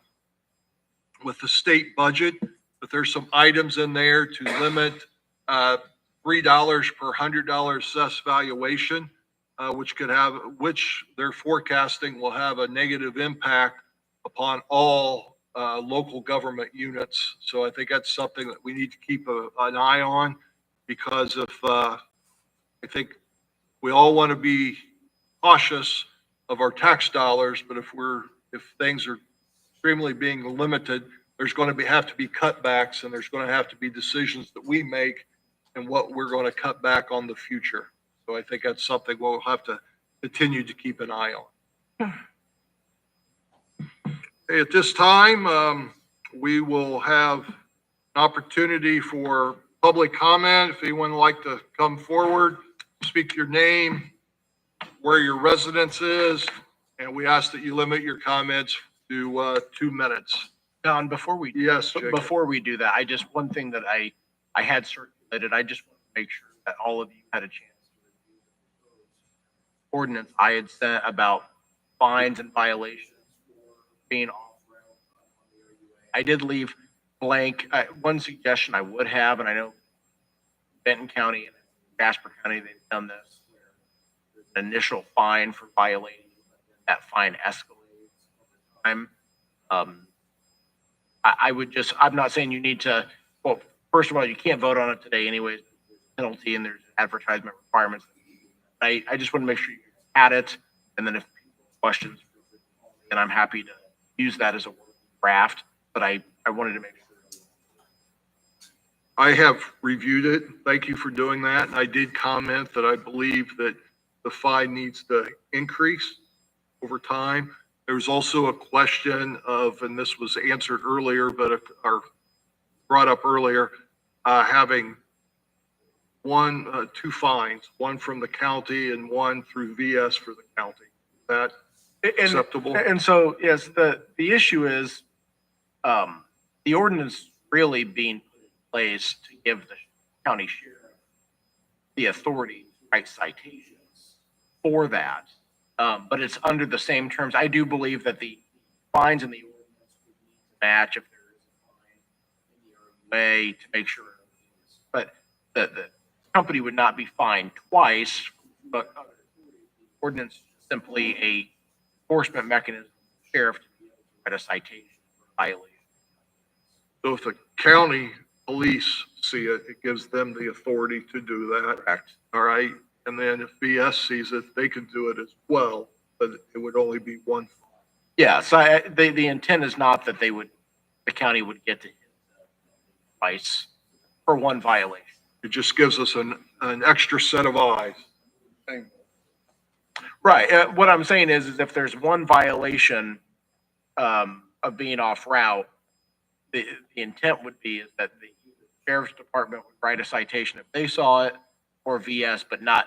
Speaker 6: state budget, but there's some items in there to limit $3 per $100 assessed valuation, which they're forecasting will have a negative impact upon all local government units. So I think that's something that we need to keep an eye on, because I think we all want to be cautious of our tax dollars, but if things are extremely being limited, there's going to have to be cutbacks, and there's going to have to be decisions that we make and what we're going to cut back on the future. So I think that's something we'll have to continue to keep an eye on. Okay, at this time, we will have an opportunity for public comment. If anyone would like to come forward, speak your name, where your residence is, and we ask that you limit your comments to 2 minutes.
Speaker 10: Don, before we do that, one thing that I had circulated, I just want to make sure that all of you had a chance to review the ordinance I had sent about fines and violations for being off route on the RUA. I did leave blank. One suggestion I would have, and I know Benton County and Jasper County, they've done this, where there's an initial fine for violating, that fine escalates over time. I'm not saying you need to, well, first of all, you can't vote on it today anyways. There's a penalty and there's advertisement requirements. I just want to make sure you add it. And then if people have questions, then I'm happy to use that as a draft, but I wanted to make sure.
Speaker 6: I have reviewed it. Thank you for doing that. And I did comment that I believe that the fine needs to increase over time. There was also a question of, and this was answered earlier, or brought up earlier, having two fines, one from the county and one through VS for the county. Is that acceptable?
Speaker 10: And so, yes, the issue is the ordinance really being put in place to give the county sheriff the authority to write citations for that. But it's under the same terms. I do believe that the fines in the ordinance would need to match if there is a fine in the RUA to make sure. But the company would not be fined twice, but other authorities ordinance is simply a enforcement mechanism, for the sheriff to be able to write a citation for violation.
Speaker 6: So if the county police see it, it gives them the authority to do that.
Speaker 10: Correct.
Speaker 6: All right, and then if BS sees it, they can do it as well, but it would only be one.
Speaker 10: Yeah, so the intent is not that the county would get to hit twice for one violation.
Speaker 6: It just gives us an extra set of eyes.
Speaker 10: Right, what I'm saying is if there's one violation, of being off route, the intent would be is that the sheriff's department would write a citation if they saw it, or VS, but not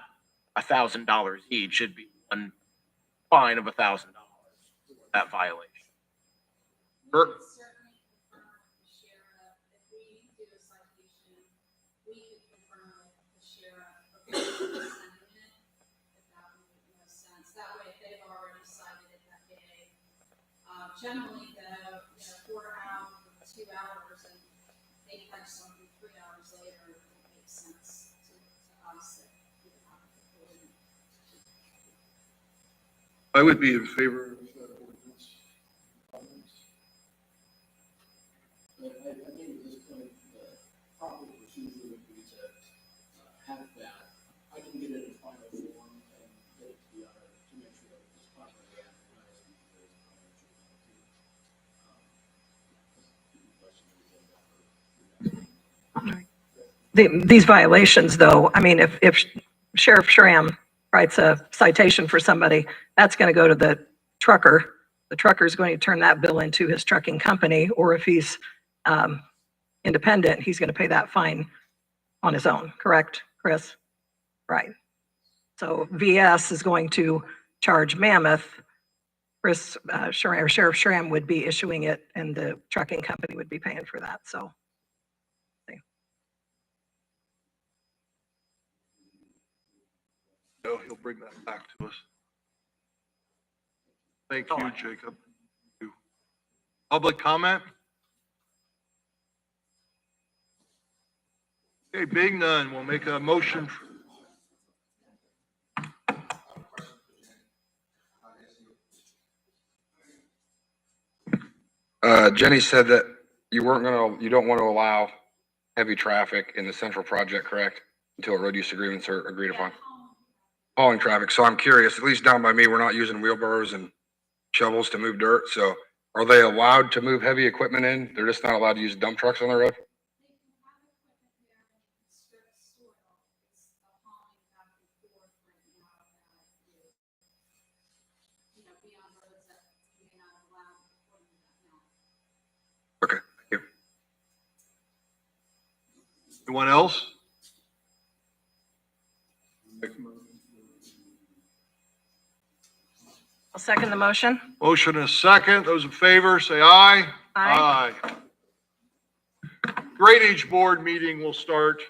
Speaker 10: $1,000 each. Should be one fine of $1,000 for that violation.
Speaker 6: Bert?
Speaker 13: Generally, though, 4 hours, 2 hours, and they catch something 3 hours later, it makes sense to us.
Speaker 6: I would be in favor of that ordinance.
Speaker 10: But I think at this point, the proper procedure would be to have that. I can get it in final form and get it to the other to make sure that it's properly advertised.
Speaker 2: These violations, though, I mean, if Sheriff Schramm writes a citation for somebody, that's going to go to the trucker. The trucker is going to turn that bill into his trucking company, or if he's independent, he's going to pay that fine on his own, correct, Chris? Right. So VS is going to charge Mammoth. Chris, Sheriff Schramm would be issuing it, and the trucking company would be paying for that, so.
Speaker 6: No, he'll bring that back to us. Thank you, Jacob. Thank you. Public comment? Okay, being none, we'll make a motion.
Speaker 14: Jenny said that you don't want to allow heavy traffic in the central project, correct? Until road use agreements are agreed upon. Hauling traffic. So I'm curious, at least down by me, we're not using wheelbarrows and shovels to move dirt. So are they allowed to move heavy equipment in? They're just not allowed to use dump trucks on the road? Okay, thank you.
Speaker 6: Anyone else?
Speaker 2: I'll second the motion.
Speaker 6: Motion is second. Those in favor, say aye.
Speaker 2: Aye.
Speaker 6: Aye. Drainage board meeting will start